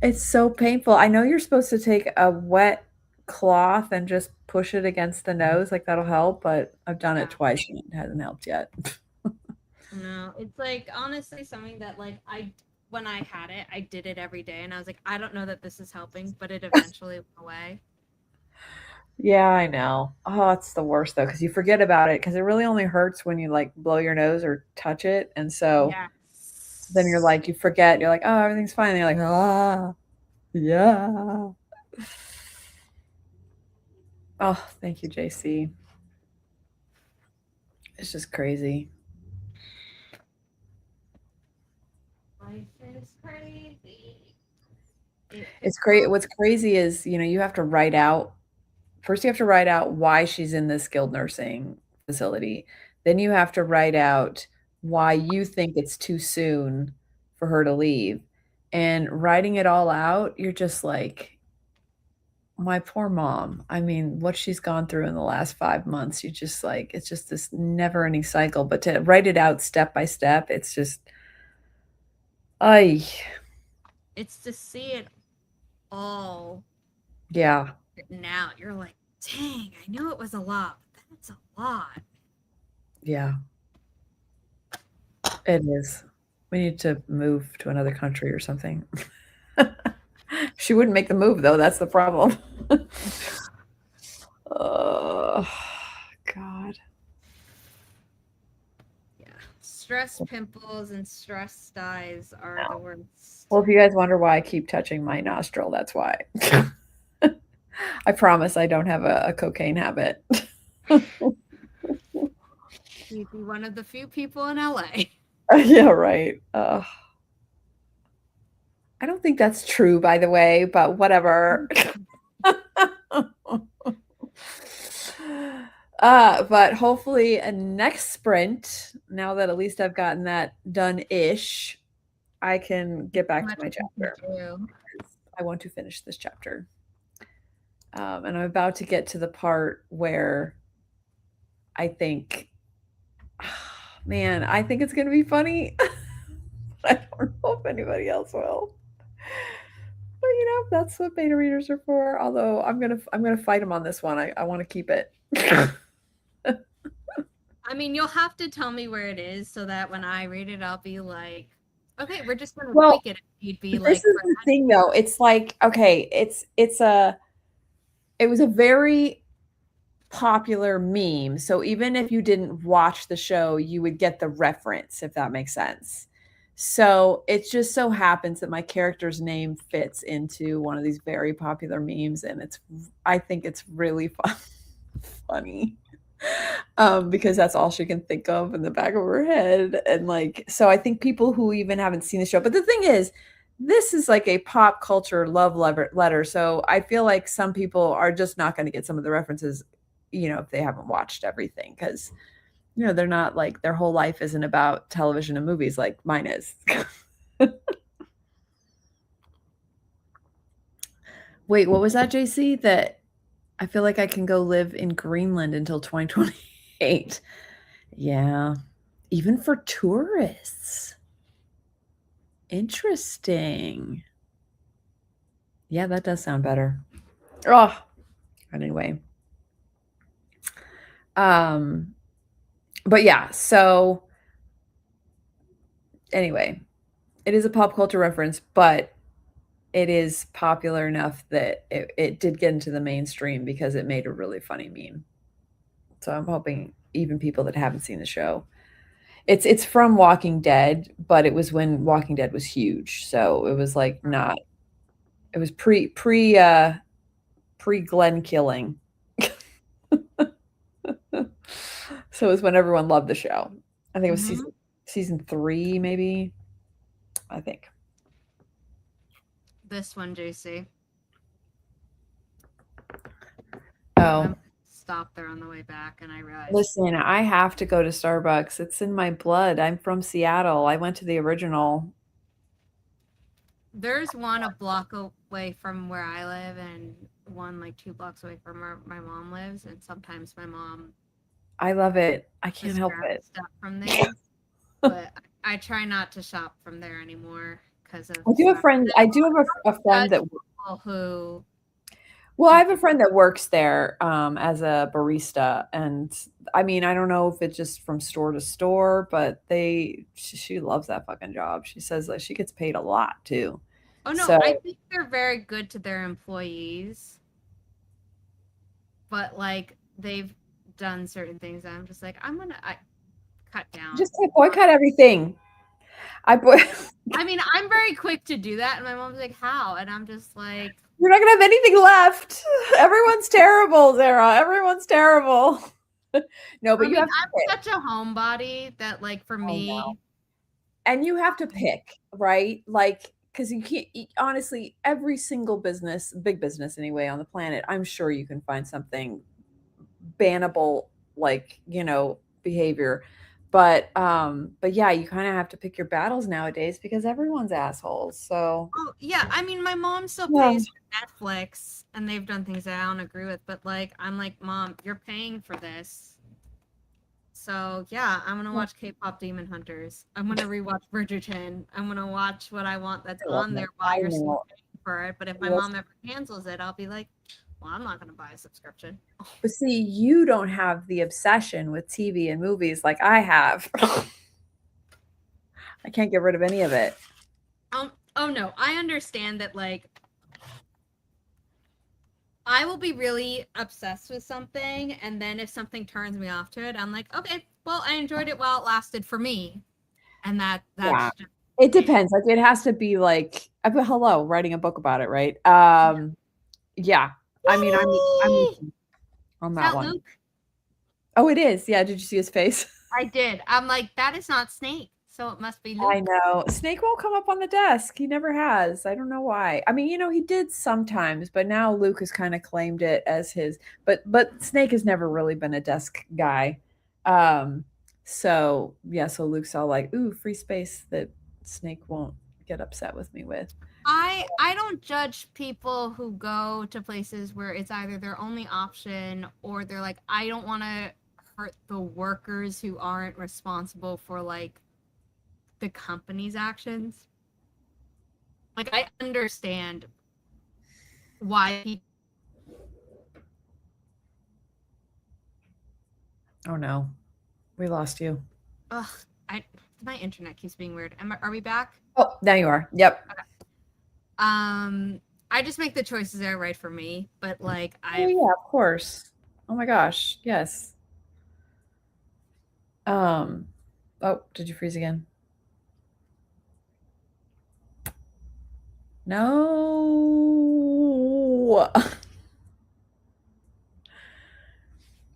it's so painful. I know you're supposed to take a wet cloth and just push it against the nose, like that'll help, but I've done it Yeah. twice and it hasn't helped yet. No, it's like honestly something that like when I had it, I did it every day and I was like, I don't know that this is helping, but it eventually went away. Yeah, I know. Oh, it's the worst though, because you forget about it because it really only hurts when you like blow your nose or touch it. And so Yes. then you're like, you forget, you're like, oh, everything's fine. And you're like, ah, yeah. Oh, thank you, JC. It's just crazy. Life is crazy. It's great. What's crazy is, you have to write out first you have to write out why she's in this skilled nursing facility. Then you have to write out why you think it's too soon for her to leave. And writing it all out, you're just like, my poor mom. I mean, what she's gone through in the last 5 months, you just like, it's just this never ending cycle. But to write it out step by step, it's just, I, It's to see it all yeah, written out. You're like, dang, I knew it was a lot, but that's a lot. yeah, it is. We need to move to another country or something. She wouldn't make the move though, that's the problem. Oh, God. Yeah. Stress pimples and stress dyes are the No. worst. Well, if you guys wonder why I keep touching my nostril, that's why. I promise I don't have a cocaine habit. You'd be one of the few people in LA. Yeah, right. I don't think that's true, by the way, but whatever. But hopefully a next sprint, now that at least I've gotten that done-ish, I can get back to Much my you can chapter. do. I want to finish this chapter. And I'm about to get to the part where I think, man, I think it's going to be funny. I don't know if anybody else will. But that's what beta readers are for. Although I'm gonna fight them on this one. I want to keep it. I mean, you'll have to tell me where it is so that when I read it, I'll be like, okay, we're just gonna Well, tweak it. You'd be this like, is the thing though. It's like, okay, it was a very popular meme. So even if you didn't watch the show, you would get the reference, if that makes sense. So it just so happens that my character's name fits into one of these very popular memes, and I think it's really funny. Because that's all she can think of in the back of her head. And like, so I think people who even haven't seen the show, but the thing is, this is like a pop culture love letter. So I feel like some people are just not going to get some of the references, if they haven't watched everything. Cause, they're not like, their whole life isn't about television and movies like mine is. Wait, what was that, JC? That I feel like I can go live in Greenland until 2028. Yeah. Even for tourists. Interesting. Yeah, that does sound better. Oh, anyway. But yeah, so anyway, it is a pop culture reference, but it is popular enough that it did get into the mainstream because it made a really funny meme. So I'm hoping even people that haven't seen the show. It's from Walking Dead, but it was when Walking Dead was huge. So it was like not it was pre Glenn killing. So it was when everyone loved the show. I think it was Mm-hmm. season 3 maybe. I think. This one, JC. Oh, I'm stopped there on the way back, and I realized listen, I have to go to Starbucks. It's in my blood. I'm from Seattle. I went to the original. there's one a block away from where I live, and one like 2 blocks away from where my mom lives. And sometimes my mom I love it. I can't just help grabs it. stuff from there, but I try not to shop from there anymore because of stuff. I do have a friend Judge that people who well, I do have a friend that works there, as a barista, and I mean, I don't know if it's just from store to store, but she loves that fucking job. She says that she gets paid a lot too. Oh no, So, I think they're very good to their employees, but like they've done certain things that I'm just like I cut down. just like boycott everything. I boy I mean, I'm very quick to do that, and my mom's like, "How?" And I'm just like, You're not gonna have anything left. Everyone's terrible, Zara. Everyone's terrible. No, but I you mean, have to I'm pick. such a homebody that like for I know. me, And you have to pick, right? Like, because you can't honestly, every single business, big business anyway, on the planet, I'm sure you can find something bannable, like, behavior. But yeah, you kind of have to pick your battles nowadays because everyone's assholes. So oh yeah, I mean, my mom still yeah. pays for Netflix, and they've done things that I don't agree with, but like, I'm like, Mom, you're paying for this. So yeah, I'm gonna watch K-pop Demon Hunters. I'm gonna rewatch Bridgerton. I'm gonna watch what I want that's I love on it. there while I you're still know. paying for it. But if my Listen, mom ever cancels it, I'll be like, well, I'm not gonna buy a subscription. but see, you don't have the obsession with TV and movies like I have. I can't get rid of any of it. Oh no, I understand that like I will be really obsessed with something, and then if something turns me off to it, I'm like, okay, well, I enjoyed it while it lasted for me, and Yeah. that's just It it. depends. Like it has to be like hello, writing a book about it, right? Yeah. I mean, I'm with Yay! you on Is that that one. Luke? Oh, it is. Yeah, did you see his face? I did. I'm like, that is not Snake, so it must be I Luke. know. Snake won't come up on the desk. He never has. I don't know why. I mean, he did sometimes, but now Luke has kind of claimed it as his. But Snake has never really been a desk guy. Um, so yeah, so Luke's all like, "Ooh, free space that Snake won't get upset with me with." I don't judge people who go to places where it's either their only option or they're like, I don't want to hurt the workers who aren't responsible for like the company's actions. Like I understand why people. Oh no, we lost you. Ugh, I my internet keeps being weird. Are we back? Oh, now you are. Yep. Okay. I just make the choices that are right for me, but like Oh I've yeah, of course. Oh my gosh, yes. Um, oh, did you freeze again? No.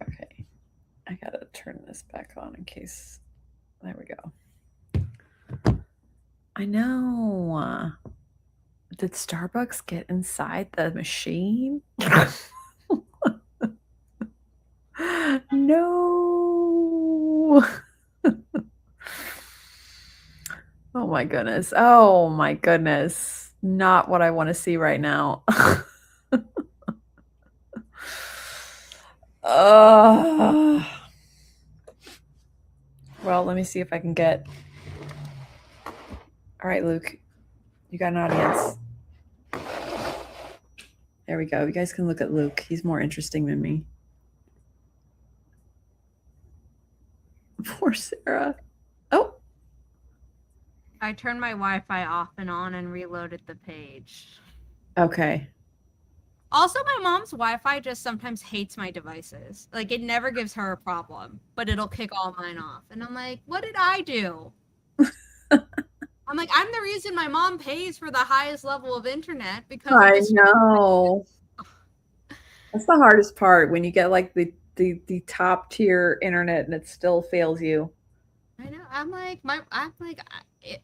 Okay, I gotta turn this back on in case. There we go. I know. Did Starbucks get inside the machine? No. Oh my goodness. Oh my goodness. Not what I want to see right now. Ugh. Well, let me see if I can get. All right, Luke, you got an audience. There we go. You guys can look at Luke. He's more interesting than me. Poor Sarah. Oh, I turned my Wi-Fi off and on and reloaded the page. okay. Also, my mom's Wi-Fi just sometimes hates my devices. Like, it never gives her a problem, but it'll kick all mine off. And I'm like, what did I do? I'm like, I'm the reason my mom pays for the highest level of internet because of I this. know. That's the hardest part when you get like the top tier internet and it still fails you. I know.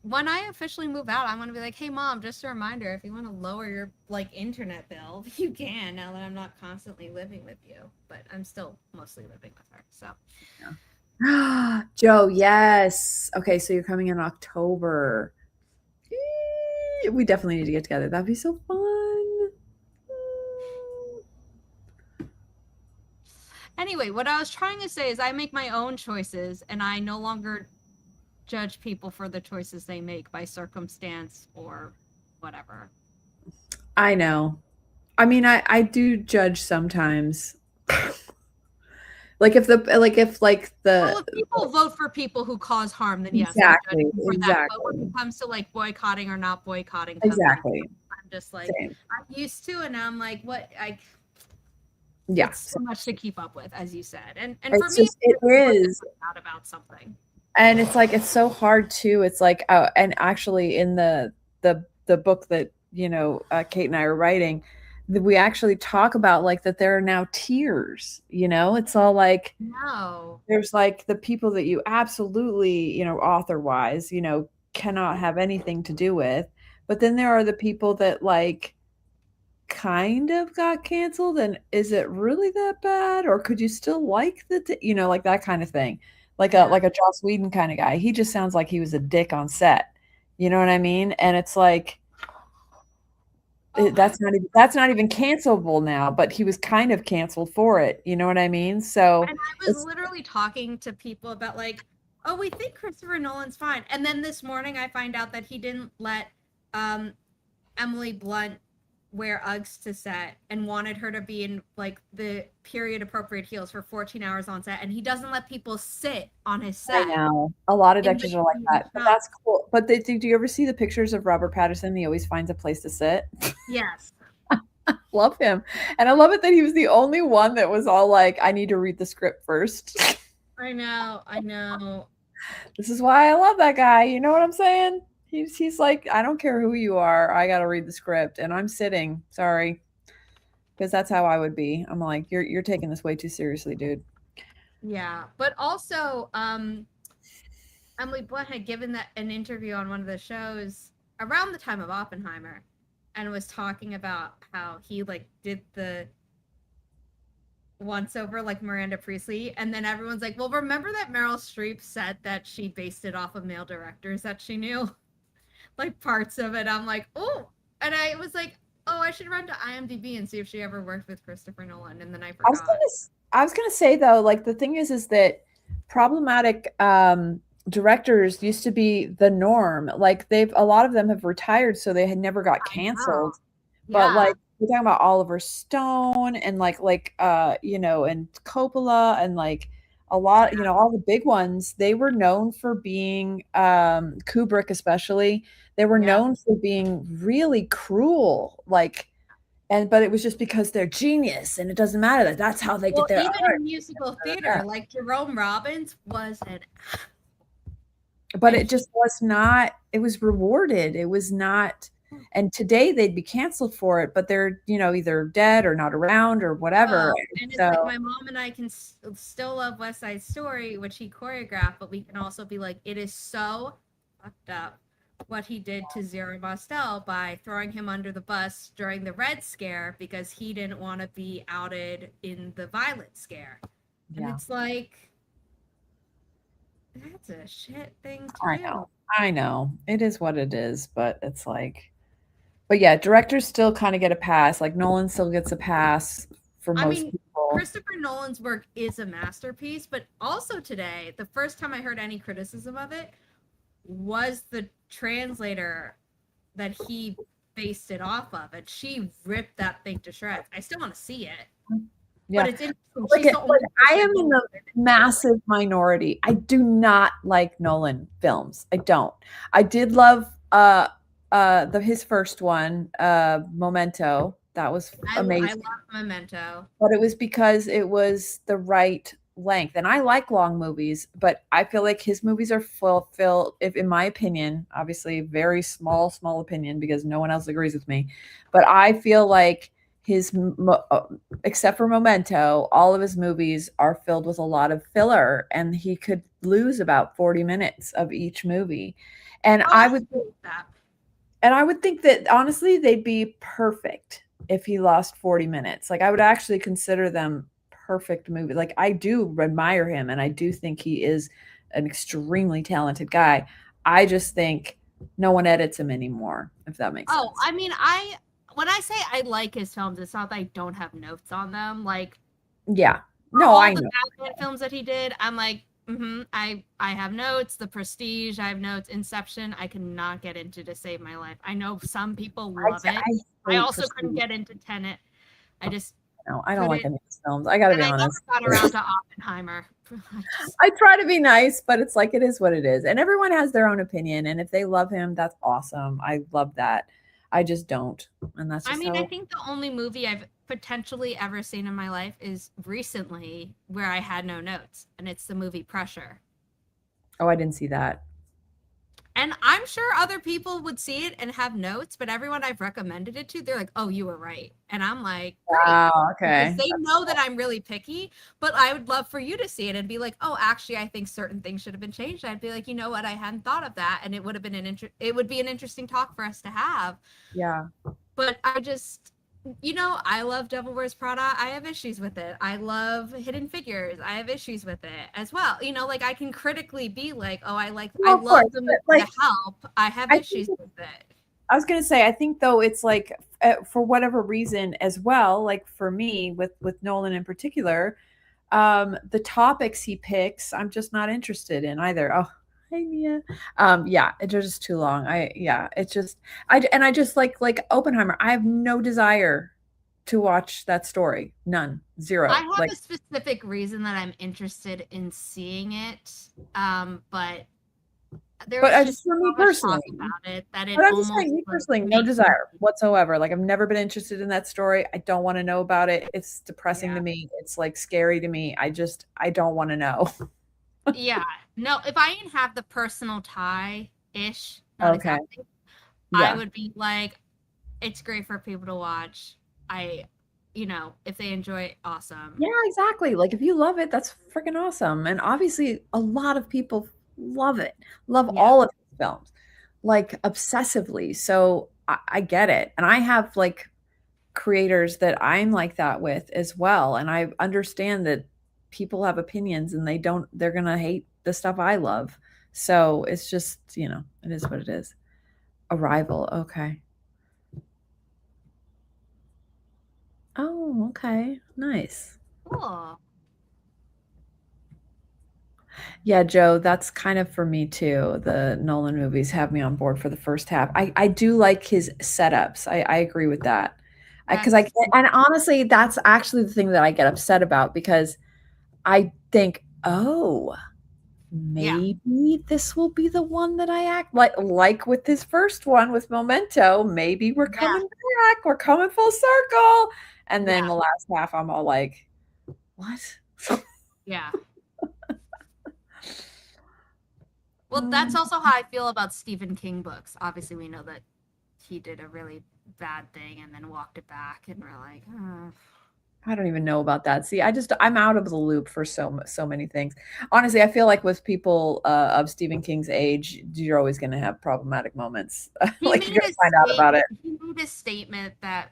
When I officially move out, I'm gonna be like, hey mom, just a reminder, if you want to lower your like internet bill, you can. Now that I'm not constantly living with you, but I'm still mostly living with her. So Yeah. Joe, yes. Okay, so you're coming in October. We definitely need to get together. That'd be so fun. anyway, what I was trying to say is I make my own choices, and I no longer judge people for the choices they make by circumstance or whatever. I know. I mean, I do judge sometimes. Like if the like if like Well, the if people vote for people who cause harm, then yes, I judge exactly, them for that. But when it exactly, comes to like boycotting or not boycotting companies, exactly. I'm just like, Same. I'm used to, and I'm like, what? Yeah. It's too much to keep up with, as you said. And for It's me, just it is. out about something. And it's like it's so hard too. It's like and actually in the book that, Kate and I are writing, that we actually talk about like that there are now tiers, It's all like No. there's like the people that you absolutely, author wise, cannot have anything to do with. But then there are the people that like kind of got canceled, and is it really that bad, or could you still like like that kind of thing, like a Yeah. like a Joss Whedon kind of guy. He just sounds like he was a dick on set, you know what I mean? And it's like Oh, that's not even cancelable now, but he was kind of canceled for it, you know what I mean? So and I was it's literally talking to people about like, oh, we think Christopher Nolan's fine. And then this morning I find out that he didn't let um Emily Blunt wear Uggs to set and wanted her to be in like the period appropriate heels for 14 hours on set, and he doesn't let people sit on his I set know a lot of in directors are like between that, but shots. that's cool. But do you ever see the pictures of Robert Pattinson? He always finds a place to sit. Yes. Love him. And I love it that he was the only one that was all like, I need to read the script first. I know. This is why I love that guy. You know what I'm saying? He's like, I don't care who you are. I got to read the script and I'm sitting. Sorry. Because that's how I would be. I'm like, you're taking this way too seriously, dude. Yeah, but also Emily Blunt had given that an interview on one of the shows around the time of Oppenheimer and was talking about how he like did the once over like Miranda Priestley, and then everyone's like, well, remember that Meryl Streep said that she based it off of male directors that she knew, like parts of it. I'm like, oh, and I was like, oh, I should run to IMDb and see if she ever worked with Christopher Nolan, and then I forgot. I was gonna say though, like the thing is that problematic directors used to be the norm. Like a lot of them have retired, so they had never got Oh, canceled. But yeah. like we're talking about Oliver Stone and and Coppola and like a lot, all the big ones, they were known for being Kubrick especially, they were Yeah. known for being really cruel, like but it was just because they're genius and it doesn't matter that's how they get Well, their even art. in musical theater, like Jerome Robbins was an But and it he just was not, it was rewarded. It was not, and today they'd be canceled for it, but they're, either dead or not around or whatever. well, and it's like So my mom and I can still love West Side Story, which he choreographed, but we can also be like, it is so fucked up what he did to Zero Mostel by throwing him under the bus during the Red Scare because he didn't want to be outed in the Violet Scare. And yeah, it's like, that's a shit thing to I do. know. I know. It is what it is, but it's like, but yeah, directors still kind of get a pass. Like Nolan still gets a pass for I most mean, people. Christopher Nolan's work is a masterpiece, but also today, the first time I heard any criticism of it was the translator that he based it off of, and she ripped that thing to shreds. I still want to see it, but Yeah. it's interesting. Like, She's the only I am person in who the massive minority. I do not like Nolan films. I don't. I did love his first one, Memento. That was I amazing. love Memento. But it was because it was the right length. And I like long movies, but I feel like his movies are fulfilled, if in my opinion, obviously very small opinion because no one else agrees with me. But I feel like his except for Memento, all of his movies are filled with a lot of filler and he could lose about 40 minutes of each movie. And Oh, I I would agree with that. and I would think that honestly, they'd be perfect if he lost 40 minutes. Like I would actually consider them perfect movie. Like I do admire him and I do think he is an extremely talented guy. I just think no one edits him anymore, if that makes Oh, sense. I mean, when I say I like his films, it's not that I don't have notes on them. Like Yeah. for No, all I the know. Batman films that he did, I'm like, I have notes. The Prestige, I have notes. Inception, I cannot get into to save my life. I know some people love it. I I hate also couldn't Prestige. get into Tenet. I just No, I don't like couldn't, any of his films. I got to and be I never honest. got around to Oppenheimer. I just, I try to be nice, but it's like it is what it is. And everyone has their own opinion. And if they love him, that's awesome. I love that. I just don't. And that's I just mean, I how. think the only movie I've potentially ever seen in my life is recently where I had no notes, and it's the movie Pressure. Oh, I didn't see that. And I'm sure other people would see it and have notes, but everyone I've recommended it to, they're like, "Oh, you were right." And I'm like, "Great." Wow. Because Okay. they know that I'm really picky, but I would love for you to see it and be like, "Oh, actually, I think certain things should have been changed." I'd be like, "You know what? I hadn't thought of that." And it would have been it would be an interesting talk for us to have. Yeah. But I just, I love Devil Wears Prada. I have issues with it. I love Hidden Figures. I have issues with it as well. Like I can critically be like, oh, I Well, of course, love the but movie The like Help. I have I think issues with it. I was gonna say, I think though it's like for whatever reason as well, like for me with Nolan in particular, the topics he picks, I'm just not interested in either. Oh, hey Mia. Yeah, it's just too long. Yeah, it's just I just like Oppenheimer. I have no desire to watch that story. None. I Zero. have Like a specific reason that I'm interested in seeing it, but there but was just just for me so much talk personally. about it that it But I'm just saying, almost me like personally, no makes me. desire whatsoever. Like I've never been interested in that story. I don't want to know about it. It's depressing Yeah. to me. It's like scary to me. I don't want to know. Yeah. No, if I didn't have the personal tie ish, not Okay. exactly, I Yeah. would be like, it's great for people to watch. I, if they enjoy it, awesome. Yeah, exactly. Like if you love it, that's freaking awesome. And obviously a lot of people love it. Love Yeah. all of his films. Like obsessively. So I get it. And I have like creators that I'm like that with as well. And I understand that people have opinions and they're going to hate the stuff I love. So it's just, it is what it is. Arrival. Okay. Oh, okay. Nice. Cool. Yeah, Joe, that's kind of for me too. The Nolan movies have me on board for the first half. I do like his setups. I agree with that. Because That's and honestly, that's actually the thing that I get upset about because I think, oh, yeah. maybe this will be the one that I act like with this first one with Memento. Maybe we're Yeah. coming back. We're coming full circle. And then Yeah. the last half, I'm all like, what? Yeah. Well, that's also how I feel about Stephen King books. Obviously, we know that he did a really bad thing and then walked it back, and we're like, I don't even know about that. See, I'm out of the loop for so many things. Honestly, I feel like with people of Stephen King's age, you're always going to have problematic moments. He Like you're made going a to find out about it. statement. He made a statement that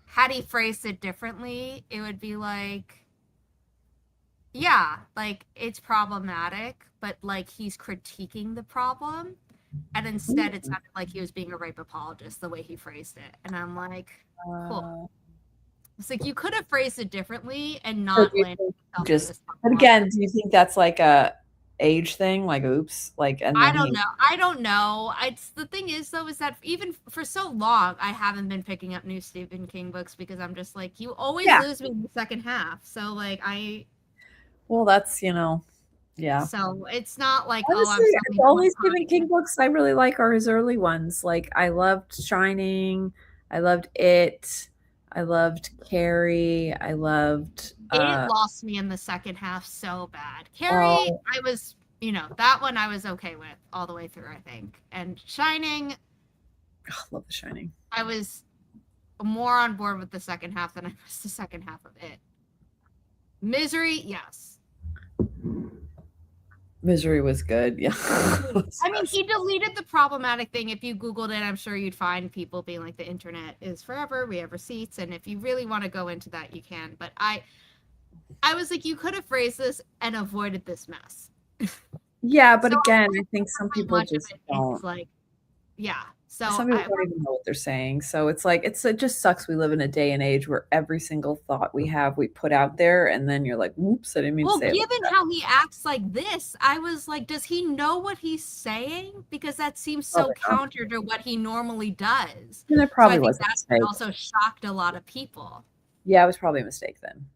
had he phrased it differently, it would be like, yeah, like it's problematic, but like he's critiquing the problem. And instead, it sounded like he was being a rape apologist the way he phrased it. And I'm like, cool. Uh, It's like you could have phrased it differently and so do not you land think yourself in just, this but problem. again, do you think that's like a age thing? Like, oops, like, and I then don't he, know. I don't know. The thing is though is that even for so long I haven't been picking up new Stephen King books because I'm just like you always yeah. lose me in the second half. So like Well, that's, yeah. so it's not like oh Honestly, I'm the suddenly only Stephen behind. King books I really like are his early ones. Like I loved Shining, I loved It. I loved Carrie. I loved It lost me in the second half so bad. Carrie, oh, I was, that one I was okay with all the way through, I think. And Shining, love The Shining. I was more on board with the second half than I was the second half of it. Misery, yes. Misery was good. Yeah. I mean, he deleted the problematic thing. If you Googled it, I'm sure you'd find people being like, the internet is forever. We have receipts. And if you really want to go into that, you can. But I was like, you could have phrased this and avoided this mess. Yeah, but So again, I think some people much just of it don't. is like, yeah. So Some people don't even know what they're saying. So it's like it just sucks. We live in a day and age where every single thought we have, we put out there, and then you're like, "Whoops, I didn't mean to say it." given how he acts like this, I was like, does he know what he's saying? Because that seems so Probably not. counter to what he normally does. And it So probably I think was a that's what mistake. also shocked a lot of people. Yeah, it was probably a mistake then.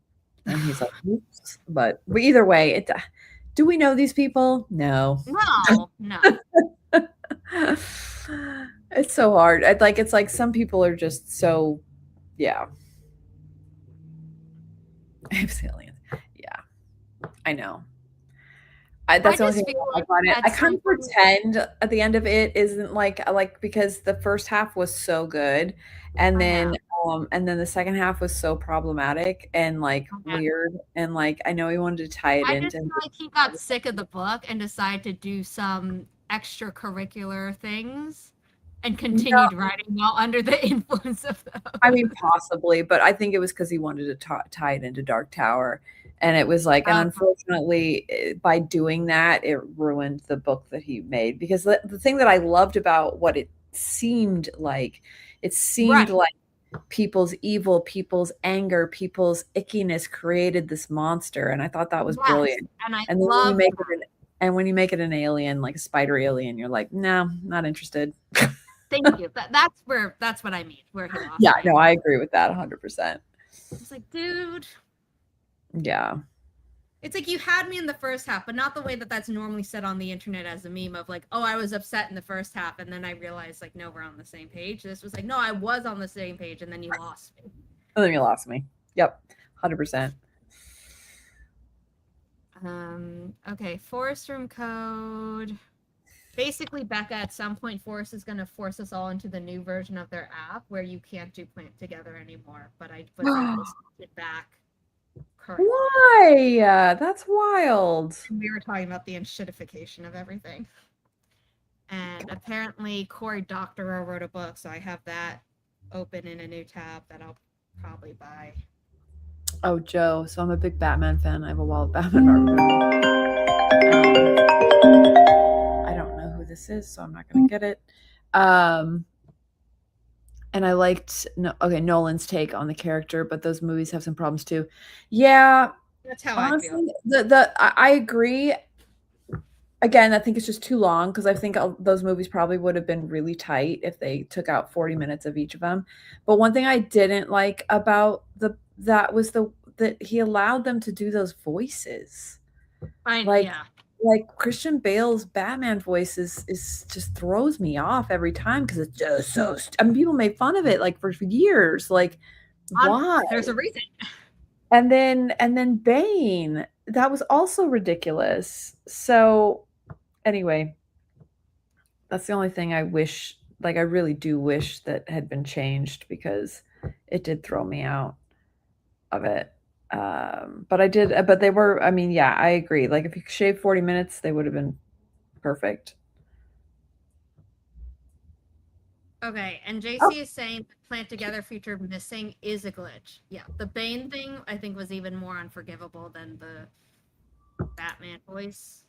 And he's like, "Oops." But either way, do we know these people? No. No. It's so hard. It's like some people are just so, yeah. Aliens. Yeah, I know. That's the only thing I like on it. I kind of pretend at the end of it isn't like because the first half was so good, and then the second half was so problematic and like weird, and like I know he wanted to tie it I into. just feel like he got sick of the book and decided to do some extracurricular things and continued writing while under the influence of those. I mean, possibly, but I think it was because he wanted to tie it into Dark Tower. And it was like, and unfortunately, by doing that, it ruined the book that he made. Because the thing that I loved about what it seemed like people's evil, people's anger, people's ickiness created this monster. And I thought that was brilliant. And then when you make it an alien, like a spider alien, you're like, no, not interested. Thank you. That's what I mean. Where he lost. Yeah, no, I agree with that 100%. It's like, dude. Yeah. It's like you had me in the first half, but not the way that that's normally said on the internet as a meme of like, oh, I was upset in the first half, and then I realized like, no, we're on the same page. This was like, no, I was on the same page, and then you lost me. And then you lost me. Yep, 100%. Okay, Forest Room Code. Basically, Becca, at some point, Forest is going to force us all into the new version of their app where you can't do Plant Together anymore. But I was able to switch it back. Correctly. Why? That's wild. We were talking about the enshittification of everything. And apparently, Cory Doctorow wrote a book, so I have that open in a new tab that I'll probably buy. Oh, Joe. So I'm a big Batman fan. I have a wall of Batman art. I don't know who this is, so I'm not going to get it. And I liked Nolan's take on the character, but those movies have some problems too. Yeah, that's how honestly, I feel. I agree. Again, I think it's just too long because I think those movies probably would have been really tight if they took out 40 minutes of each of them. But one thing I didn't like about that was that he allowed them to do those voices. Like Christian Bale's Batman voice is just throws me off every time because it's just so. I mean, people made fun of it like for years. Like, why? There's a reason. And then Bane, that was also ridiculous. So, anyway, that's the only thing I wish. Like, I really do wish that had been changed because it did throw me out of it. But they were, I mean, yeah, I agree. Like if you shave 40 minutes, they would have been perfect. Okay, and JC is saying Plant Together feature missing is a glitch. Yeah, the Bane thing I think was even more unforgivable than the Batman voice.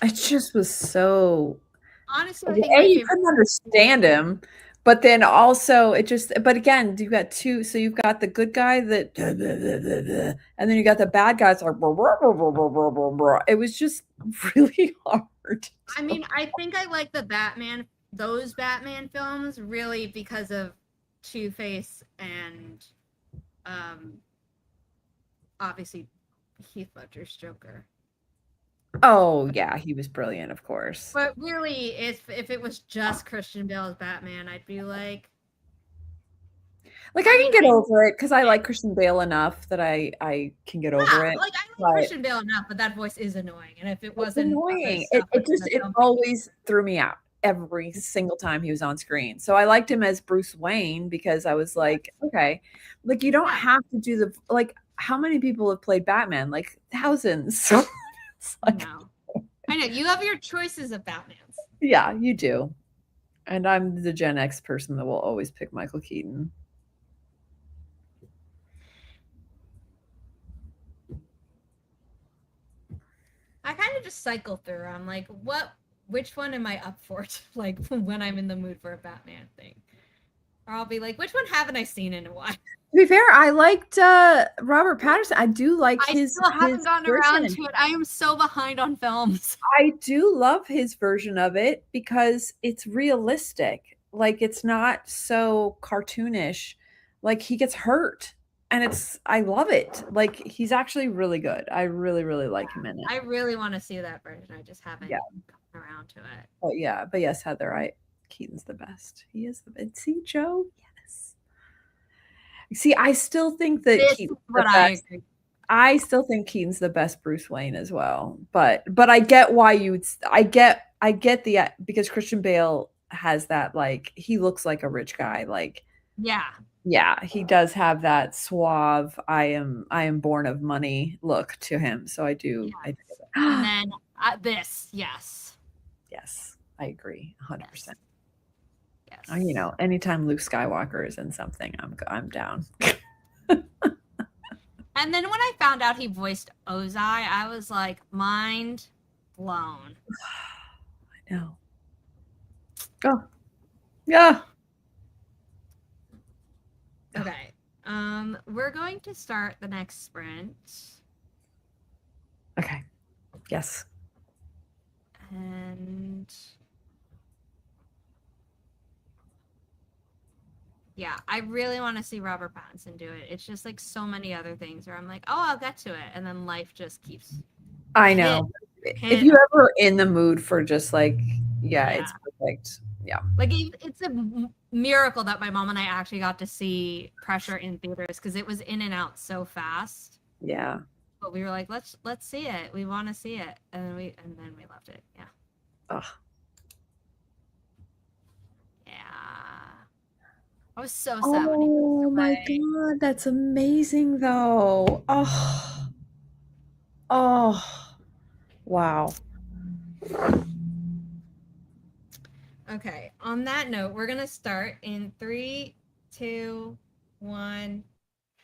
It just was so. Honestly, I think you couldn't understand him. But then also but again, you've got two. So you've got the good guy that, and then you got the bad guys like, it was just really hard. I mean, I think I like those Batman films really because of Two-Face and obviously Heath Ledger's Joker. Oh yeah, he was brilliant, of course. But really, if it was just Christian Bale as Batman, I'd be like, Like I I mean, can get I over it because I like Christian Bale enough that I can get over yeah, it. like I like But Christian Bale enough, but that voice is annoying. And if it it's wasn't other annoying. stuff It within just the it film, always threw me out every single time he was on screen. So I liked him as Bruce Wayne because I was yeah, like, okay, like you don't yeah, have to do the like how many people have played Batman? Like thousands. So it's I like, know. I know you have your choices of Batmans. yeah, you do. And I'm the Gen X person that will always pick Michael Keaton. I kind of just cycle through. I'm like, which one am I up for? Like when I'm in the mood for a Batman thing, or I'll be like, which one haven't I seen in a while? To be fair, I liked Robert Patterson. I do like I still haven't his gotten around version. to it. I am so behind on films. I do love his version of it because it's realistic. Like it's not so cartoonish. Like he gets hurt and it's I love it. Like he's actually really good. I really really like him in it. I really want to see that version. I just haven't Yeah. gotten around to it. But yes, Heather, I Keaton's the best. He is the best. See, Joe? Yes. See, I still think that This is Keaton's the what I best. agree. I still think Keaton's the best Bruce Wayne as well. But I get why you would I get the because Christian Bale has that like he looks like a rich guy. Like Yeah, yeah, he does have that suave I am born of money look to him. So I do. yes. And then this, yes, Yes, I agree 100%. yes, You yes. know, anytime Luke Skywalker is in something, I'm down. And then when I found out he voiced Ozai, I was like, mind blown. I know. Oh, yeah. Okay. We're going to start the next sprint. Okay. Yes. And yeah, I really want to see Robert Pattinson do it. It's just like so many other things where I'm like, oh, I'll get to it. And then life just keeps I hit, know. If hit. you ever in the mood for just like, yeah, Yeah. it's perfect. Yeah. Like it's a miracle that my mom and I actually got to see Pressure in theaters because it was in and out so fast. Yeah. But we were like, let's see it. We want to see it, and then we loved it. Yeah, Oh, yeah. I was so sad when he passed oh my away. God. That's amazing though. Oh, oh, wow. Okay. On that note, we're gonna start in 3, 2, 1.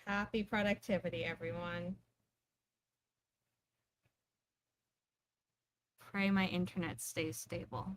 Happy productivity, everyone. Pray my internet stays stable.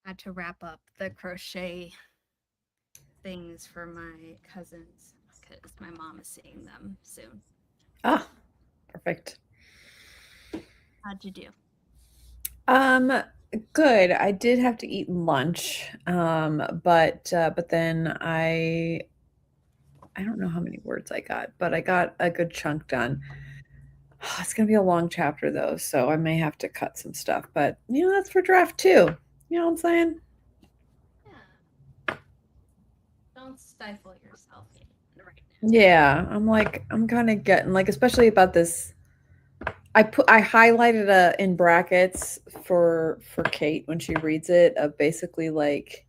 had to wrap up the crochet things for my cousins because my mom is seeing them soon. Ah, perfect. How'd you do? Good. I did have to eat lunch. But then I don't know how many words I got, but I got a good chunk done. It's gonna be a long chapter though, so I may have to cut some stuff. But that's for draft two. You know what I'm saying? Yeah. Don't stifle yourself right now. Yeah, I'm kind of getting like, especially about this. I highlighted in brackets for Kate when she reads it, of basically like,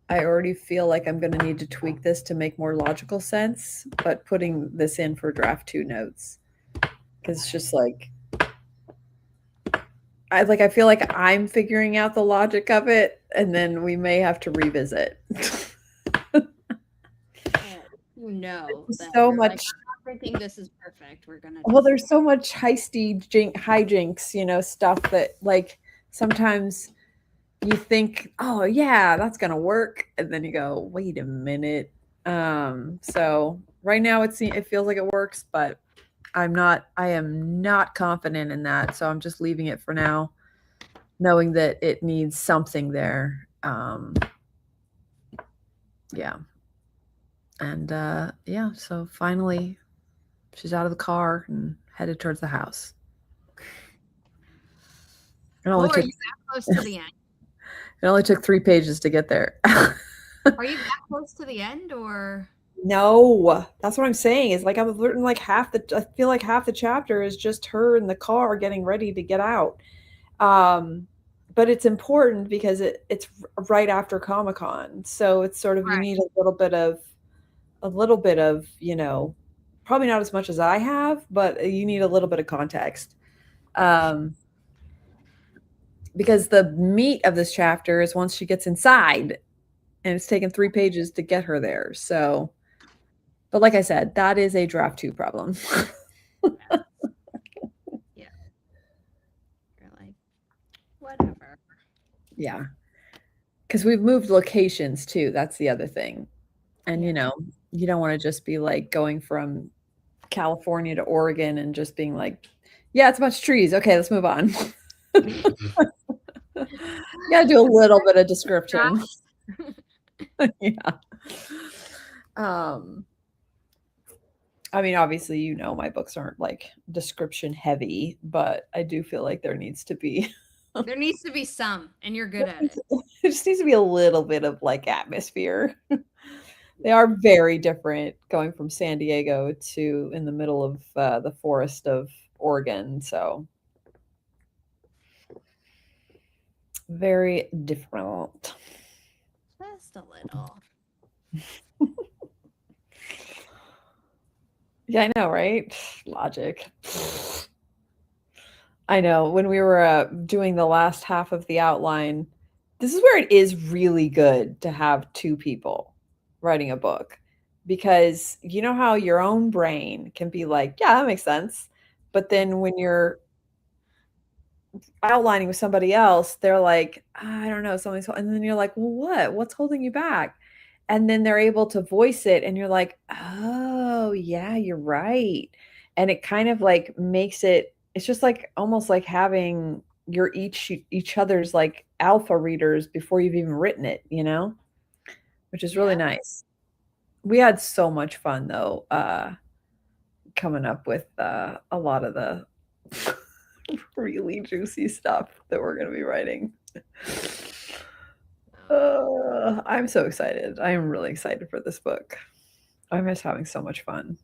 I already feel like I'm going to need to tweak this to make more logical sense, but putting this in for draft two notes, because it's just like, I feel like I'm figuring out the logic of it, and then we may have to revisit. That So you're like, much. I don't think this is perfect. We're gonna Well, there's so much hijinks, stuff that like sometimes you think, oh yeah, that's gonna work, and then you go, wait a minute. So right now it feels like it works, but I am not confident in that. So I'm just leaving it for now, knowing that it needs something there. Yeah. And yeah, so finally she's out of the car and headed towards the house. It only are took you that close to the end? It only took 3 pages to get there. Are you that close to the end, or? No, that's what I'm saying. Is like I've written like I feel like half the chapter is just her in the car getting ready to get out. But it's important because it's right after Comic-Con. So it's sort of, you Right. need a little bit of, probably not as much as I have, but you need a little bit of context. Because the meat of this chapter is once she gets inside, and it's taken 3 pages to get her there. So, but like I said, that is a draft 2 problem. Yeah. You're like, whatever. Yeah. Because we've moved locations too. That's the other thing. And, Yeah. you don't want to just be like going from California to Oregon and just being like, yeah, it's a bunch of trees. Okay, let's move on. You got to do a little bit of description. Yeah. I mean, obviously, my books aren't like description heavy, but I do feel like there needs to be There needs to be some, and you're good at it. it just needs to be a little bit of like atmosphere. They are very different going from San Diego to in the middle of the forest of Oregon. So very different. Just a little. Yeah, I know, right? Logic. I know. When we were doing the last half of the outline, this is where it is really good to have two people writing a book, because you know how your own brain can be like, yeah, that makes sense. But then when you're outlining with somebody else, they're like, I don't know, something's, and then you're like, well, what's holding you back? And then they're able to voice it, and you're like, oh yeah, you're right. And it kind of like makes it's just like almost like having your each other's like alpha readers before you've even written it, which is really nice. We had so much fun though, coming up with a lot of the really juicy stuff that we're going to be writing. I'm so excited. I am really excited for this book. I'm just having so much fun.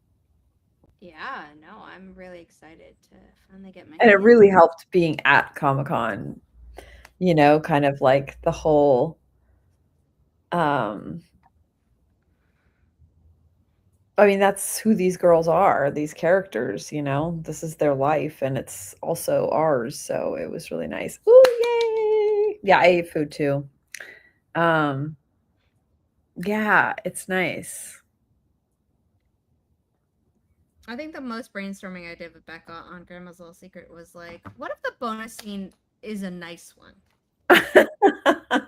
Yeah, no, I'm really excited to finally get my And it hands. really helped being at Comic-Con, kind of like the whole I mean, that's who these girls are, these characters, this is their life, and it's also ours. So it was really nice. Ooh, yay. Yeah, I ate food too. Yeah, it's nice. I think the most brainstorming I did with Becca on Grandma's Little Secret was like, what if the bonus scene is a nice one?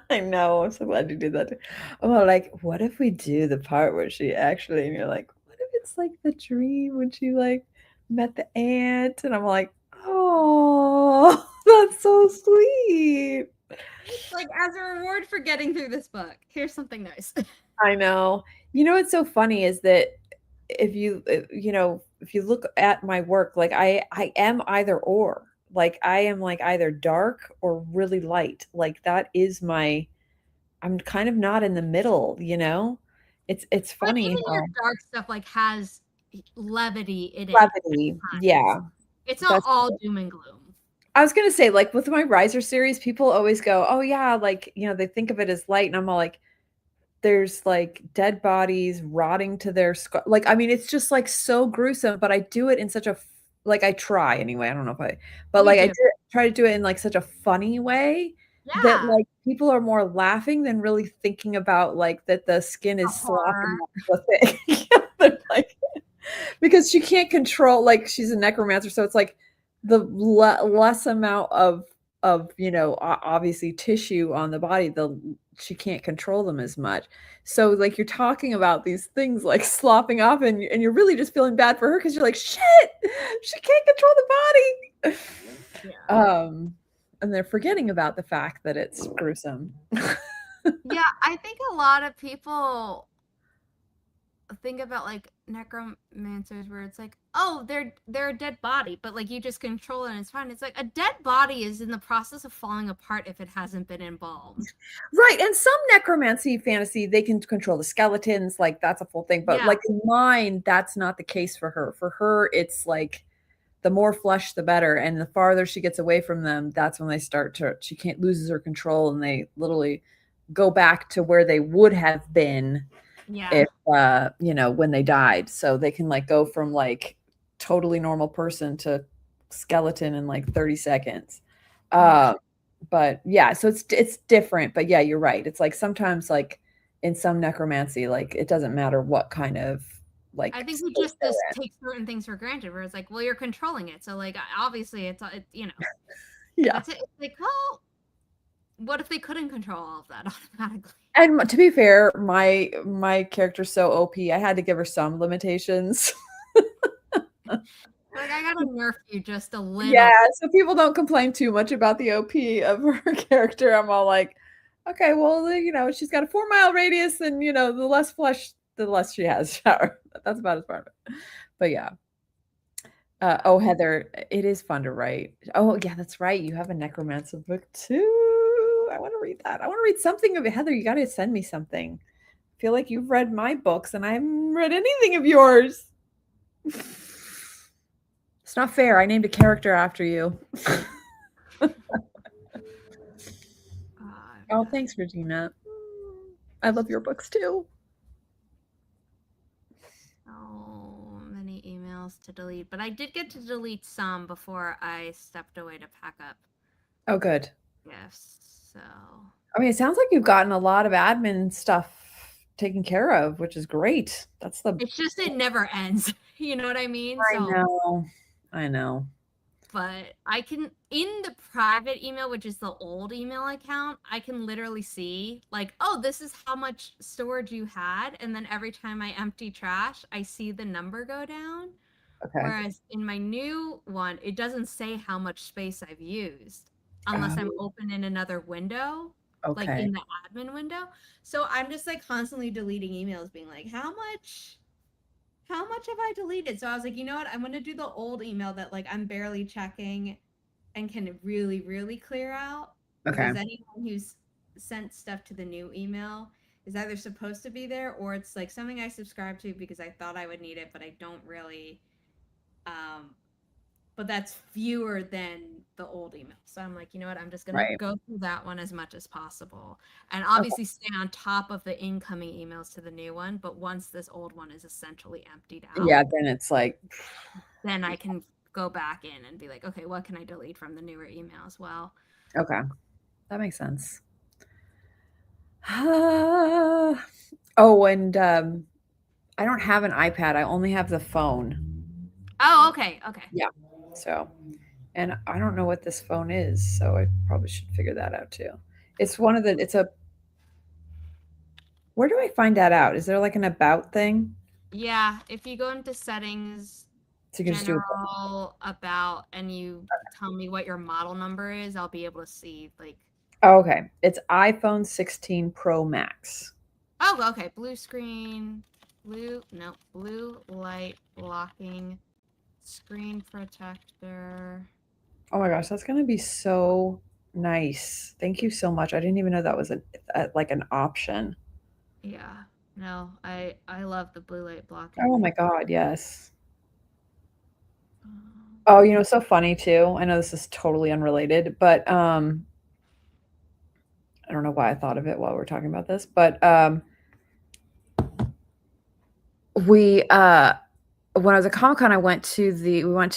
I know. I'm so glad you did that. I'm all like, what if we do the part where she actually, and you're like, what if it's like the dream when she like met the ant? And I'm like, oh, that's so sweet. It's like, as a reward for getting through this book, here's something nice. I know. You know what's so funny is that if you look at my work, like I am either or. Like I am like either dark or really light. Like that is my I'm kind of not in the middle, you know? It's But funny even your how dark stuff like has levity in it levity. at times. Yeah. It's not That's all doom and gloom. I was gonna say, like with my Riser series, people always go, "Oh yeah," like, they think of it as light, and I'm all like, there's like dead bodies rotting to their like, I mean, it's just like so gruesome, but I do it in such a like I try anyway. I don't know if I, but You like I do. do try to do it in like such a funny way that Yeah. like people are more laughing than really thinking about like that the skin The is slopping horror. off the thing. They're like, because she can't control, like she's a necromancer, so it's like the less amount of obviously tissue on the body, the she can't control them as much. So like you're talking about these things like slopping off, and you're really just feeling bad for her because you're like, shit, she can't control the body. Yeah. And they're forgetting about the fact that it's gruesome. Yeah, I think a lot of people think about like necromancers where it's like, oh, they're a dead body, but like you just control it and it's fine. It's like a dead body is in the process of falling apart if it hasn't been embalmed. Right, and some necromancy fantasy, they can control the skeletons, like, that's a full thing, but, Yeah. like, in mine, that's not the case for her. For her, it's, like, the more flesh, the better, and the farther she gets away from them, that's when they start to she can't loses her control, and they literally go back to where they would have been Yeah. if, when they died. So they can, like, go from, like, totally normal person to skeleton in, like, 30 seconds. Yeah. Um but yeah, so it's different, but yeah, you're right. It's like sometimes like in some necromancy, like it doesn't matter what kind of I like think we state just they're this in. take certain things for granted where it's like, well, you're controlling it. So like obviously Yeah. that's it. It's like, well, what if they couldn't control all of that automatically? And to be fair, my character's so OP, I had to give her some limitations. Like I gotta nerf you just a Yeah, little. so people don't complain too much about the OP of her character. I'm all like, okay, well, she's got a 4-mile radius, and the less flesh, the less she has shower. That's about as far of it. But yeah. Oh, Heather, it is fun to write. Oh, yeah, that's right. You have a necromancer book too. I want to read that. I want to read something of it. Heather, you got to send me something. I feel like you've read my books and I haven't read anything of yours. It's not fair. I named a character after you. Oh, thanks, Regina. I love your books too. So many emails to delete, but I did get to delete some before I stepped away to pack up Oh, good. gifts. So I mean, it sounds like you've gotten a lot of admin stuff taken care of, which is great. That's the it's just it never ends. You know what I mean? I So know. I know. but I can in the private email, which is the old email account, I can literally see like, oh, this is how much storage you had, and then every time I empty trash, I see the number go down. Okay. Whereas in my new one, it doesn't say how much space I've used unless I'm Oh, open in another window, like okay. in the admin window. So I'm just like constantly deleting emails, being like, how much have I deleted? So I was like, you know what? I'm gonna do the old email that like I'm barely checking and can really, really clear out Okay. because anyone who's sent stuff to the new email is either supposed to be there or it's like something I subscribe to because I thought I would need it, but I don't really. Um, but that's fewer than the old email. So I'm like, you know what? I'm just gonna Right. go through that one as much as possible, and Okay. obviously stay on top of the incoming emails to the new one. But once this old one is essentially emptied out, Yeah, then it's like, then I can go back in and be like, okay, what can I delete from the newer email as well? okay. That makes sense. Oh, and I don't have an iPad. I only have the phone. Oh, okay, okay. Yeah. So, and I don't know what this phone is, so I probably should figure that out too. It's one of the it's a where do I find that out? Is there like an about thing? Yeah, if you go into settings, So you can just do it. general, about, and you tell me what your model number is, I'll be able to see like, Oh, okay. It's iPhone 16 Pro Max. oh, okay, blue screen, no, blue light blocking screen protector. Oh my gosh, that's gonna be so nice. Thank you so much. I didn't even know that was like an option. Yeah, no, I love the blue light Oh blocking. my God, yes. Um, Oh, you know, so funny too. I know this is totally unrelated, but I don't know why I thought of it while we're talking about this, but we when I was at Comic-Con, we went to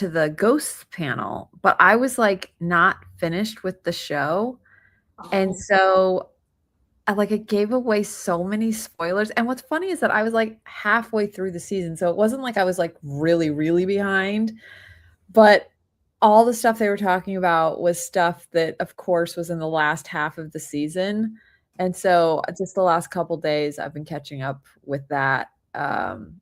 the Ghosts panel, but I was like not finished with the show. And oh, so it gave away so many spoilers. And what's funny is that I was like halfway through the season. So it wasn't like I was like really, really behind, but all the stuff they were talking about was stuff that, of course, was in the last half of the season. And so just the last couple days, I've been catching up with that. And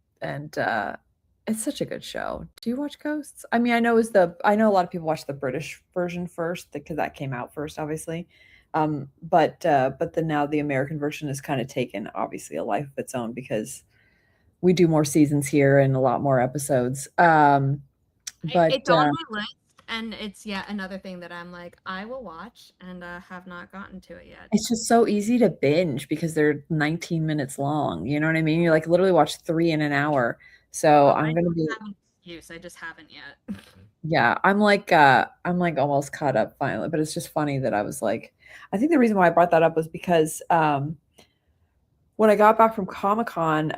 It's such a good show. Do you watch Ghosts? I mean, I know a lot of people watch the British version first because that came out first, obviously. But then now the American version has kind of taken obviously a life of its own because we do more seasons here and a lot more episodes. But it's on my list, and it's yet another thing that I'm like, I will watch, and have not gotten to it yet. It's just so easy to binge because they're 19 minutes long. You know what I mean? You like literally watch 3 in an hour. So Oh, I'm I gonna don't be have an excuse. I just haven't yet. yeah, I'm like almost caught up finally, but it's just funny that I think the reason why I brought that up was because when I got back from Comic-Con,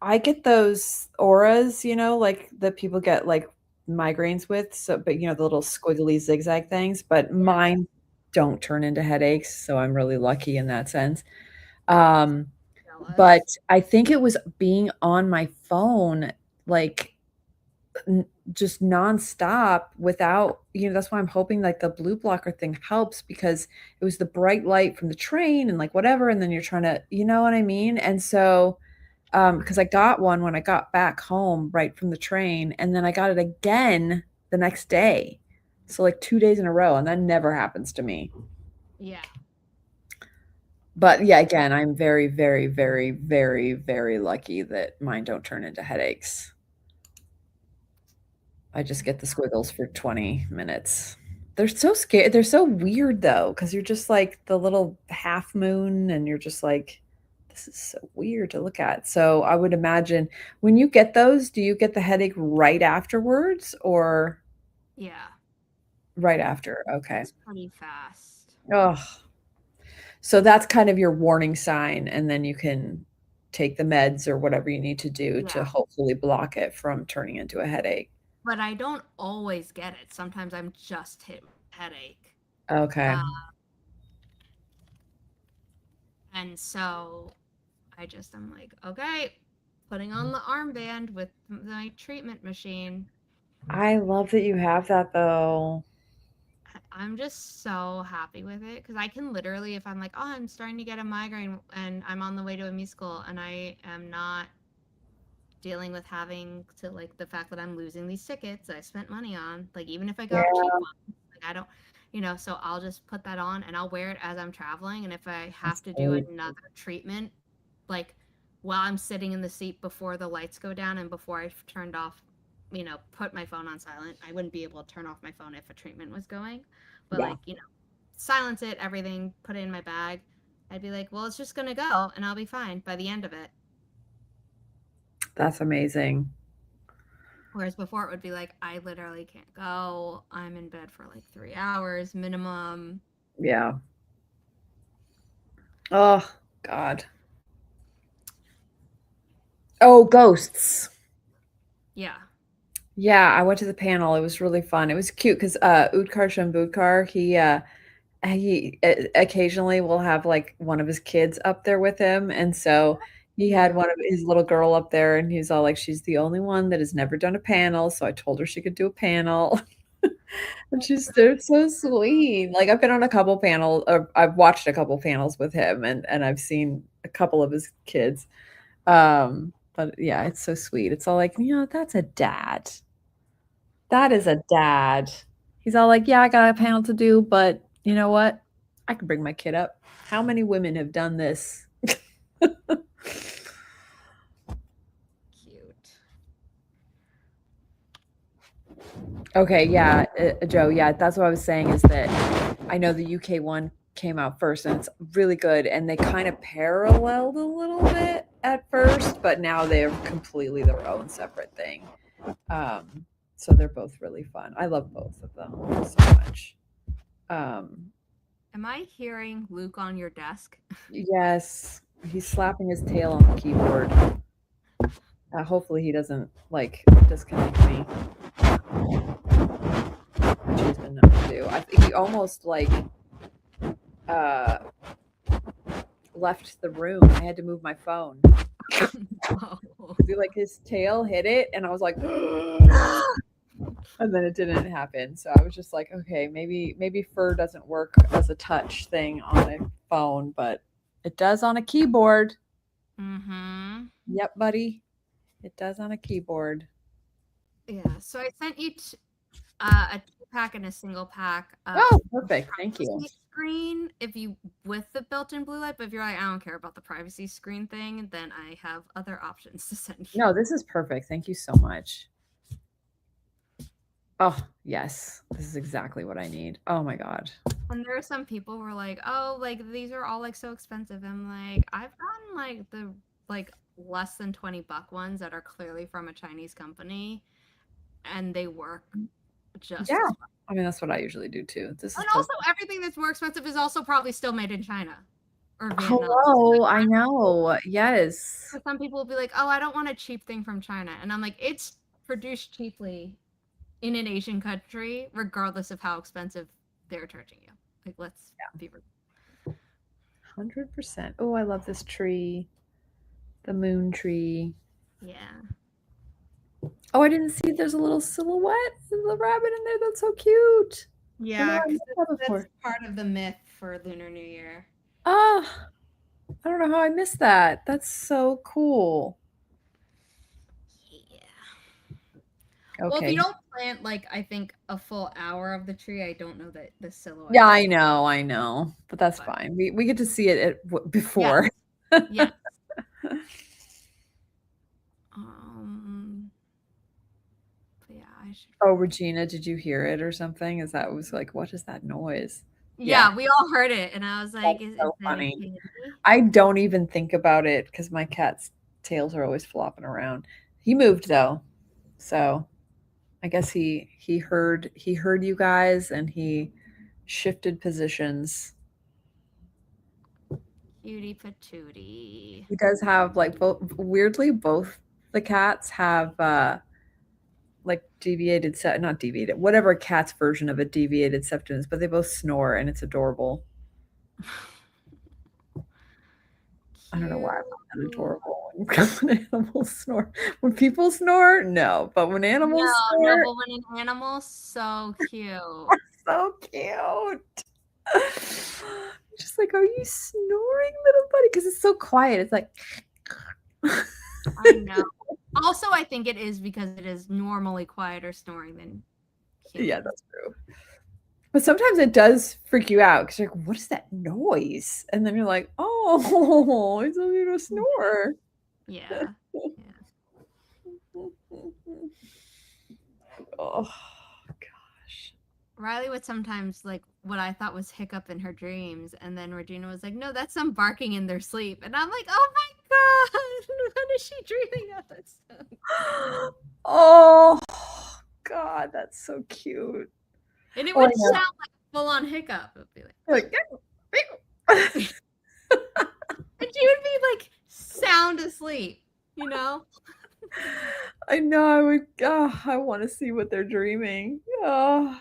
I get those auras, you know, like that people get like migraines with. So, but you know, the little squiggly zigzag things, but Yeah, mine don't turn into headaches. So I'm really lucky in that sense. Um, but jealous. I think it was being on my phone, like just nonstop without, you know, that's why I'm hoping like the blue blocker thing helps because it was the bright light from the train and like whatever. And then you're trying to, you know what I mean? And so, because I got one when I got back home right from the train, and then I got it again the next day. So like 2 days in a row, and that never happens to me. Yeah. But yeah, again, I'm very, very, very, very, very lucky that mine don't turn into headaches. I just get the squiggles for 20 minutes. They're so scary. They're so weird though, because you're just like the little half moon, and you're just like, this is so weird to look at. So I would imagine when you get those, do you get the headache right afterwards or Yeah. right after? Okay. It's pretty fast. Oh, so that's kind of your warning sign, and then you can take the meds or whatever you need to do to Yeah. hopefully block it from turning into a headache. But I don't always get it. Sometimes I'm just hit with headache. Okay. Uh, and so I'm like, okay, putting on the armband with my treatment machine. I love that you have that though. I'm just so happy with it because I can literally, if I'm like, oh, I'm starting to get a migraine and I'm on the way to a musical and I am not dealing with having to like the fact that I'm losing these tickets that I spent money on, like even if I Yeah, got cheap ones, like I don't, so I'll just put that on and I'll wear it as I'm traveling. And if I have that's to do great. another treatment, like while I'm sitting in the seat before the lights go down and before I've turned off, put my phone on silent, I wouldn't be able to turn off my phone if a treatment was going. But Yeah, like, silence it, everything, put it in my bag. I'd be like, well, it's just gonna go and I'll be fine by the end of it. that's amazing. Whereas before it would be like, I literally can't go. I'm in bed for like 3 hours minimum. Yeah. Oh, God. Oh, ghosts. Yeah. Yeah, I went to the panel. It was really fun. It was cute because Utkar Shambudkar, he occasionally will have like one of his kids up there with him, and so he had Cute. one of his little girl up there, and he's all like, "She's the only one that has never done a panel," so I told her she could do a panel. They're so sweet. Like I've been on a couple panels, or I've watched a couple panels with him, and I've seen a couple of his kids. But yeah, it's so sweet. It's all like, that's a dad. That is a dad. He's all like, yeah, I got a panel to do, but you know what? I can bring my kid up. How many women have done this? Cute. Okay, yeah, Joe, yeah, that's what I was saying is that I know the UK one came out first and it's really good, and they kind of paralleled a little bit at first, but now they're completely their own separate thing. So they're both really fun. I love both of them so much. Am I hearing Luke on your desk? Yes, he's slapping his tail on the keyboard. Hopefully he doesn't like disconnect me, which he's been known to do. I think he almost like left the room. I had to move my phone. Oh. Like his tail hit it, and I was like, and then it didn't happen. So I was just like, okay, maybe fur doesn't work as a touch thing on a phone, but it does on a keyboard. Mm-hmm. Yep, buddy. It does on a keyboard. Yeah. So I sent you a 2-pack and a single pack. Oh, perfect. Thank you. Screen, if you with the built-in blue light, but if you're like, I don't care about the privacy screen thing, then I have other options to send you. No, this is perfect. Thank you so much. Oh, yes. This is exactly what I need. Oh my God. And there are some people who are like, oh, like these are all like so expensive. I'm like, I've gotten like the like less than $20 ones that are clearly from a Chinese company, and they work just Yeah. as well. I mean, that's what I usually do too. This And is also everything that's more expensive is also probably still made in China or Vietnam. Hello, I know. Yes. So some people will be like, oh, I don't want a cheap thing from China. And I'm like, it's produced cheaply in an Asian country, regardless of how expensive they're charging you. Like, let's be real. 100%. Oh, I love this tree. The moon tree. Yeah. Oh, I didn't see there's a little silhouette of the rabbit in there. That's so cute. Yeah, that's part of the myth for Lunar New Year. Ah, I don't know how I missed that. That's so cool. Yeah. Okay. Well, if you don't plant, like, I think a full hour of the tree, I don't know that the silhouette. Yeah, I know. But that's fine. We get to see it before. Yes. Yes. But yeah, I should. Oh, Regina, did you hear it or something? Was like, what is that noise? Yeah, we all heard it, and I was like, That's is so that funny. a kitty? I don't even think about it because my cat's tails are always flopping around. He moved though, so I guess he heard you guys and he shifted positions. Cutie patootie. He does have like weirdly both the cats have like not deviated, whatever cat's version of a deviated septum is, but they both snore and it's adorable. I don't know why I found that adorable when animals snore. When people snore, no, but when animals snore, no, but when an animal's so cute. so cute. Just like, are you snoring, little buddy? Because it's so quiet. It's like, I know. Also, I think it is because it is normally quieter snoring than humans. Yeah, that's true. But sometimes it does freak you out because you're like, what is that noise? And then you're like, oh, it's a little snore. Yeah. Oh, gosh. Riley would sometimes like what I thought was hiccup in her dreams, and then Regina was like, no, that's some barking in their sleep. And I'm like, oh my God, what is she dreaming of? Oh, God, that's so cute. And it would sound like full on hiccup. It would be like and she would be like sound asleep, you know? I know. I would. I want to see what they're dreaming. Oh.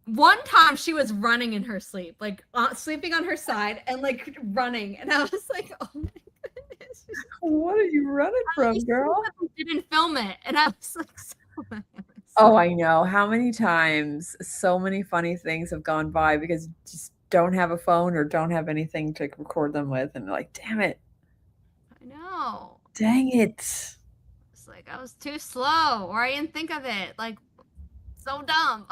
One time she was running in her sleep, like sleeping on her side and like running, and I was like, "Oh my goodness! What are you running from, girl?" We didn't film it, and I was like, so Oh, I know. How many times so many funny things have gone by because you just don't have a phone or don't have anything to record them with, and like, damn it, I know. dang it. It's like I was too slow, or I didn't think of it. Like, so dumb.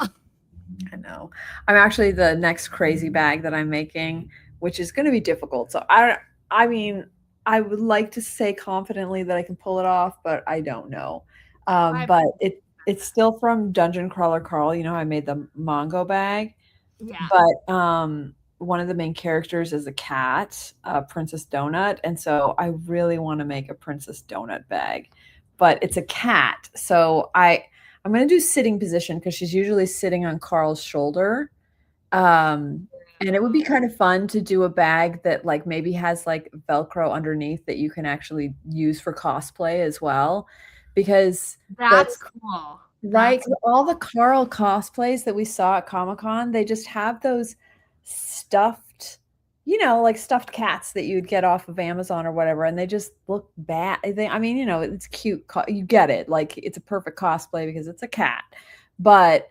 I know. I'm actually the next crazy bag that I'm making, which is going to be difficult. So I mean, I would like to say confidently that I can pull it off, but I don't know. I But it's still from Dungeon Crawler Carl. You know, I made the Mongo bag, yeah. but one of the main characters is a cat, Princess Donut, and so I really want to make a Princess Donut bag, but it's a cat, so I'm going to do sitting position because she's usually sitting on Carl's shoulder. And it would be kind of fun to do a bag that like maybe has like Velcro underneath that you can actually use for cosplay as well. Because the That's cool. right, That's 'cause all the Carl cosplays that we saw at Comic-Con, they just have those stuffed, like stuffed cats that you'd get off of Amazon or whatever, and they just look bad. I mean, it's cute. You get it. Like it's a perfect cosplay because it's a cat. But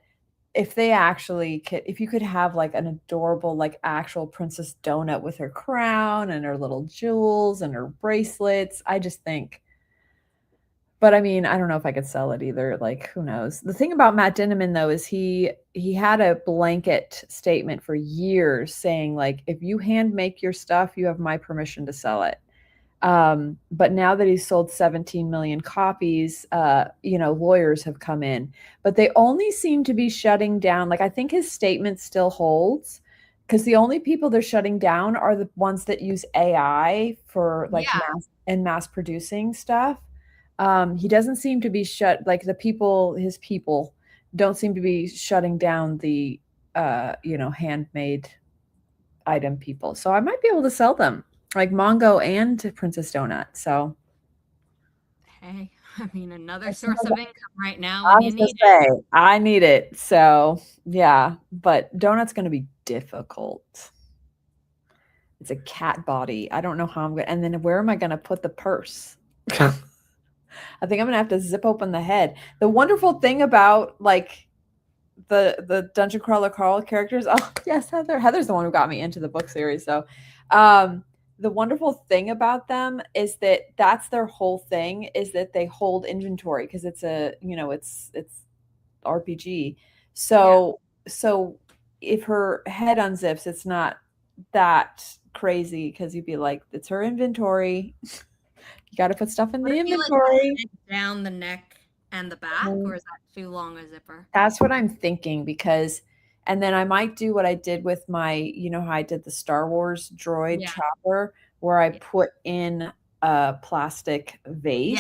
if they actually if you could have like an adorable, like actual Princess Donut with her crown and her little jewels and her bracelets, I just think. But I mean, I don't know if I could sell it either. Like, who knows? The thing about Matt Dinniman though is he had a blanket statement for years saying like, if you hand make your stuff, you have my permission to sell it. But now that he's sold 17 million copies, lawyers have come in, but they only seem to be shutting down. Like, I think his statement still holds because the only people they're shutting down are the ones that use AI for like yeah. mass producing stuff. He doesn't seem to be like his people don't seem to be shutting down the, handmade item people. So I might be able to sell them like Mongo and Princess Donut. So Hey, I mean, another that's source of another- income right now I when you was gonna need it. say I need it. So yeah, but Donut's gonna be difficult. It's a cat body. I don't know how I'm gonna. And then where am I gonna put the purse? I think I'm gonna have to zip open the head. The wonderful thing about like the Dungeon Crawler Carl characters. Oh yes, Heather. Heather's the one who got me into the book series. So, the wonderful thing about them is that that's their whole thing is that they hold inventory because it's it's RPG. So if her head unzips, it's not that crazy because you'd be like, it's her inventory. You got to put stuff in What the if you like inventory. zip down the neck and the back, or is that too long a zipper? That's what I'm thinking because and then I might do what I did with my, how I did the Star Wars droid Yeah. chopper where I Yeah. put in a plastic Yeah. vase.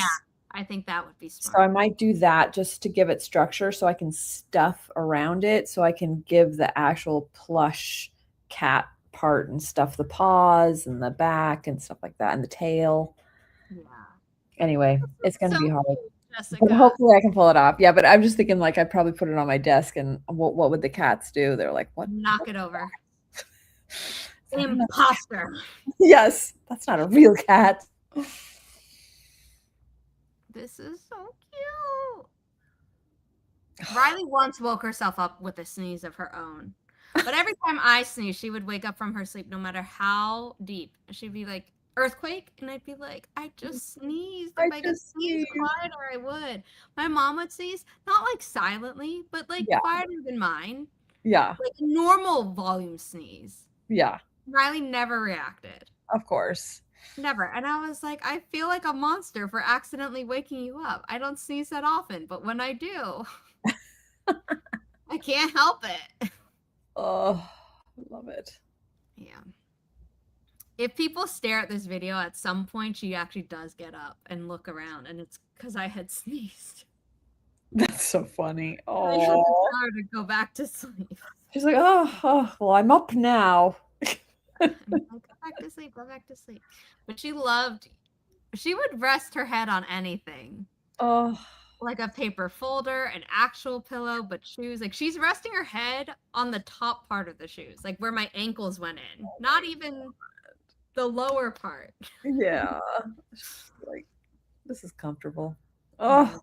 I think that would be So I smart. might do that just to give it structure so I can stuff around it so I can give the actual plush cat part and stuff the paws and the back and stuff like that and the tail. Yeah. Anyway, it's going to So be hard. cute, But Jessica. hopefully I can pull it off. Yeah, but I'm just thinking like I'd probably put it on my desk and what would the cats do? They're like, "What? Knock it over. Is that another cat?" Imposter. Yes, that's not a real cat. This is so cute. Riley once woke herself up with a sneeze of her own. But every time I sneeze, she would wake up from her sleep, no matter how deep. She'd be like, earthquake? And I'd be like, I just sneezed. I If I could just sneeze see. quieter, I would. My mom would sneeze, not like silently, but like Yeah, quieter than mine. yeah, Like a normal volume sneeze. yeah, Riley never reacted. of course. Never. And I was like, I feel like a monster for accidentally waking you up. I don't sneeze that often, but when I do, I can't help it. Oh, I love it. Yeah. If people stare at this video, at some point she actually does get up and look around, and it's because I had sneezed. That's so funny. I had to tell Oh, her to go back to sleep. she's like, well, I'm up now. I'm like, go back to sleep, go back to sleep. But she would rest her head on anything. Oh, Like a paper folder, an actual pillow, but shoes. Like she's resting her head on the top part of the shoes, like where my ankles went in, not even the lower part. yeah. She's like, this is comfortable. Yeah. Oh,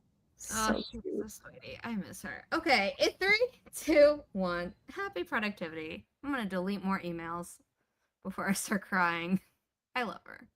Oh, So she's cute. a sweetie. I miss her. Okay, in 3, 2, 1. Happy productivity. I'm gonna delete more emails before I start crying. I love her.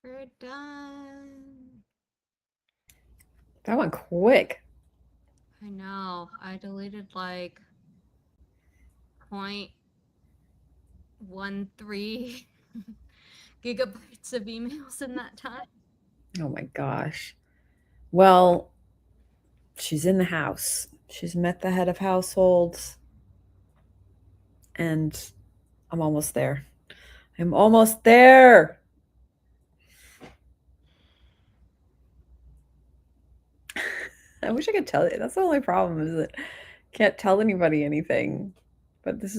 We're done. That went quick. I know. I deleted like 0.13 gigabytes of emails in that time. Oh my gosh. Well, she's in the house. She's met the head of households, and I'm almost there. I'm almost there. I wish I could tell you. That's the only problem is that I can't tell anybody anything. But this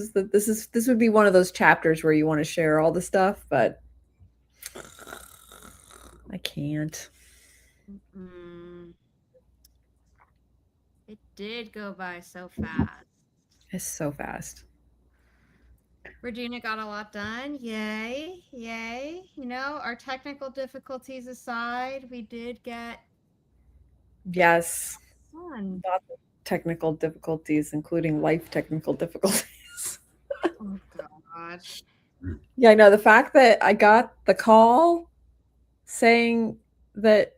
would be one of those chapters where you want to share all the stuff, but I can't. Mm. It did go by so fast. It's so fast. Regina got a lot done. Yay. Yay. You know, our technical difficulties aside, we did get Yes. done. Lots of technical difficulties, including life technical difficulties. Oh, God. Yeah, I know. The fact that I got the call saying that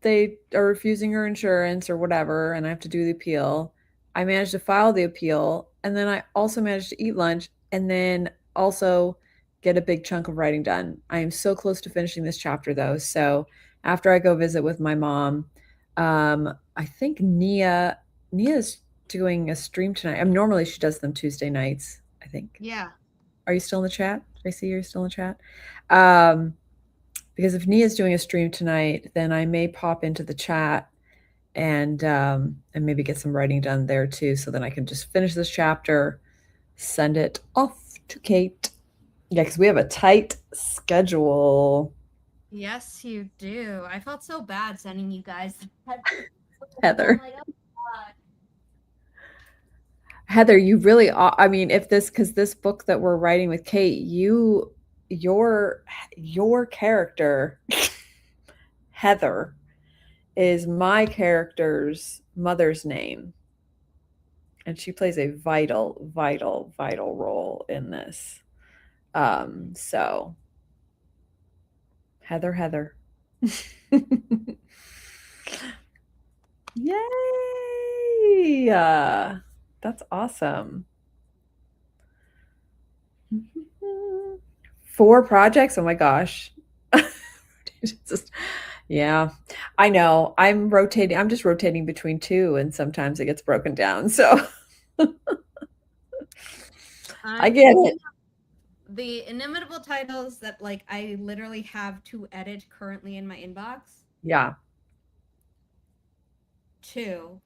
they are refusing her insurance or whatever, and I have to do the appeal. I managed to file the appeal, and then I also managed to eat lunch, and then also get a big chunk of writing done. I am so close to finishing this chapter, though. So after I go visit with my mom, I think Nia's doing a stream tonight. Normally she does them Tuesday nights, I think. Yeah. Are you still in the chat? I see you're still in the chat. Because if Nia's doing a stream tonight, then I may pop into the chat and maybe get some writing done there too, so then I can just finish this chapter, send it off to Kate. Yeah, because we have a tight schedule. Yes, you do. I felt so bad sending you guys that. Heather. I'm like, oh, God. Heather, you really are. I mean, if this, because this book that we're writing with Kate, your character, Heather, is my character's mother's name. And she plays a vital, vital, vital role in this. So Heather. Yay! That's awesome. 4 projects? Oh my gosh. Just, yeah, I know. I'm just rotating between 2, and sometimes it gets broken down. So I get it. The inimitable titles that like I literally have to edit currently in my inbox. Yeah. 2.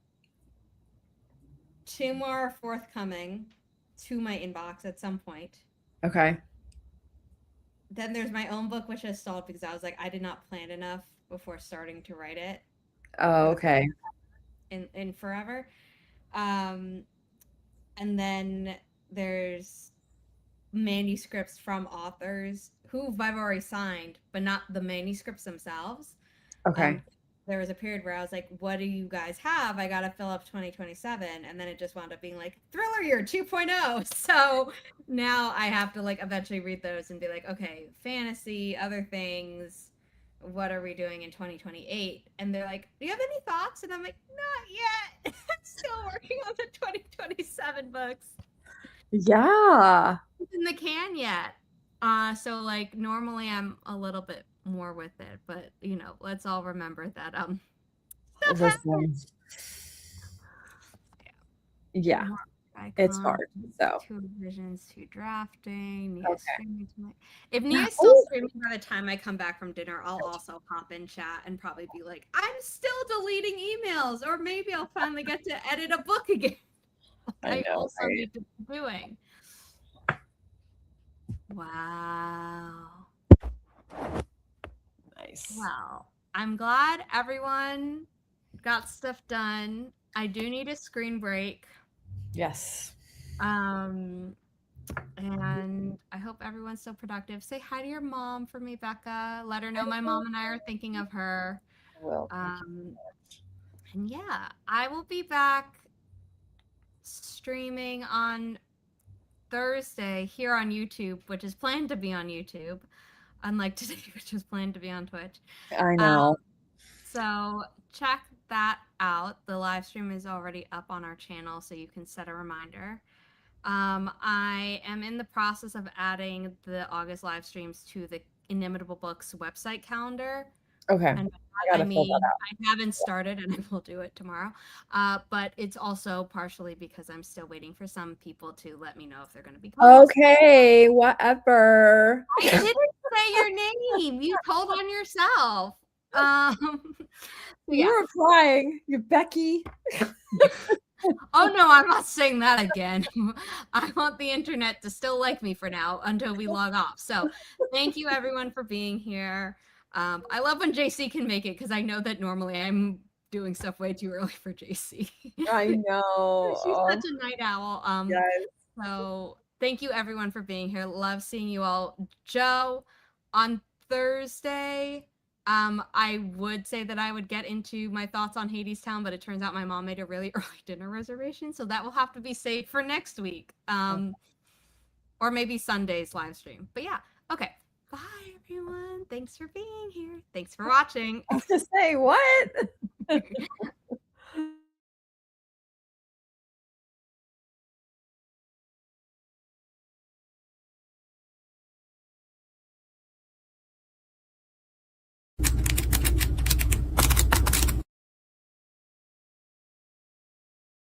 2 more forthcoming to my inbox at some point. Okay. Then there's my own book, which has stalled because I was like, I did not plan enough before starting to write it. Oh, okay. In forever. And then there's manuscripts from authors who I've already signed, but not the manuscripts themselves. Okay. There was a period where I was like, what do you guys have? I got to fill up 2027. And then it just wound up being like Thriller Year 2.0. So now I have to like eventually read those and be like, okay, fantasy, other things. What are we doing in 2028? And they're like, do you have any thoughts? And I'm like, not yet. I'm still working on the 2027 books. Yeah. It's in the can yet. So like normally I'm a little bit more with it, but you know, let's all remember that stuff happens. Yeah. It's hard. So 2 revisions, 2 drafting, Nia's okay. streaming tonight. If Nia's still streaming by the time I come back from dinner, I'll also hop in chat and probably be like, I'm still deleting emails, or maybe I'll finally get to edit a book again. I know, also right? need to be doing. Wow. Nice. Well, I'm glad everyone got stuff done. I do need a screen break. Yes. And I hope everyone's so productive. Say hi to your mom for me, Becca. Let her know my mom and I are thinking of her. I will. And yeah, I will be back streaming on Thursday here on YouTube, which is planned to be on YouTube. unlike today, which was planned to be on Twitch. I Um, know. so check that out. The live stream is already up on our channel, so you can set a reminder. I am in the process of adding the August live streams to the Inimitable Books website calendar. Okay. And I I gotta fill that mean, I haven't started and I will do it tomorrow. But it's also partially because I'm still waiting for some people to let me know if they're going to be out. co-hosting. Okay, whatever. I didn't say your name. You told on yourself. Yeah. You're replying, you Becky. Oh no, I'm not saying that again. I want the internet to still like me for now until we log off. So thank you everyone for being here. I love when JC can make it because I know that normally I'm doing stuff way too early for JC. I know. She's such a night owl. Yes. So thank you everyone for being here. Love seeing you all. Joe, on Thursday, I would say that I would get into my thoughts on Hadestown, but it turns out my mom made a really early dinner reservation, so that will have to be saved for next week. Or maybe Sunday's live stream. But yeah, okay. Bye everyone. Thanks for being here. Thanks for watching. I was to say what?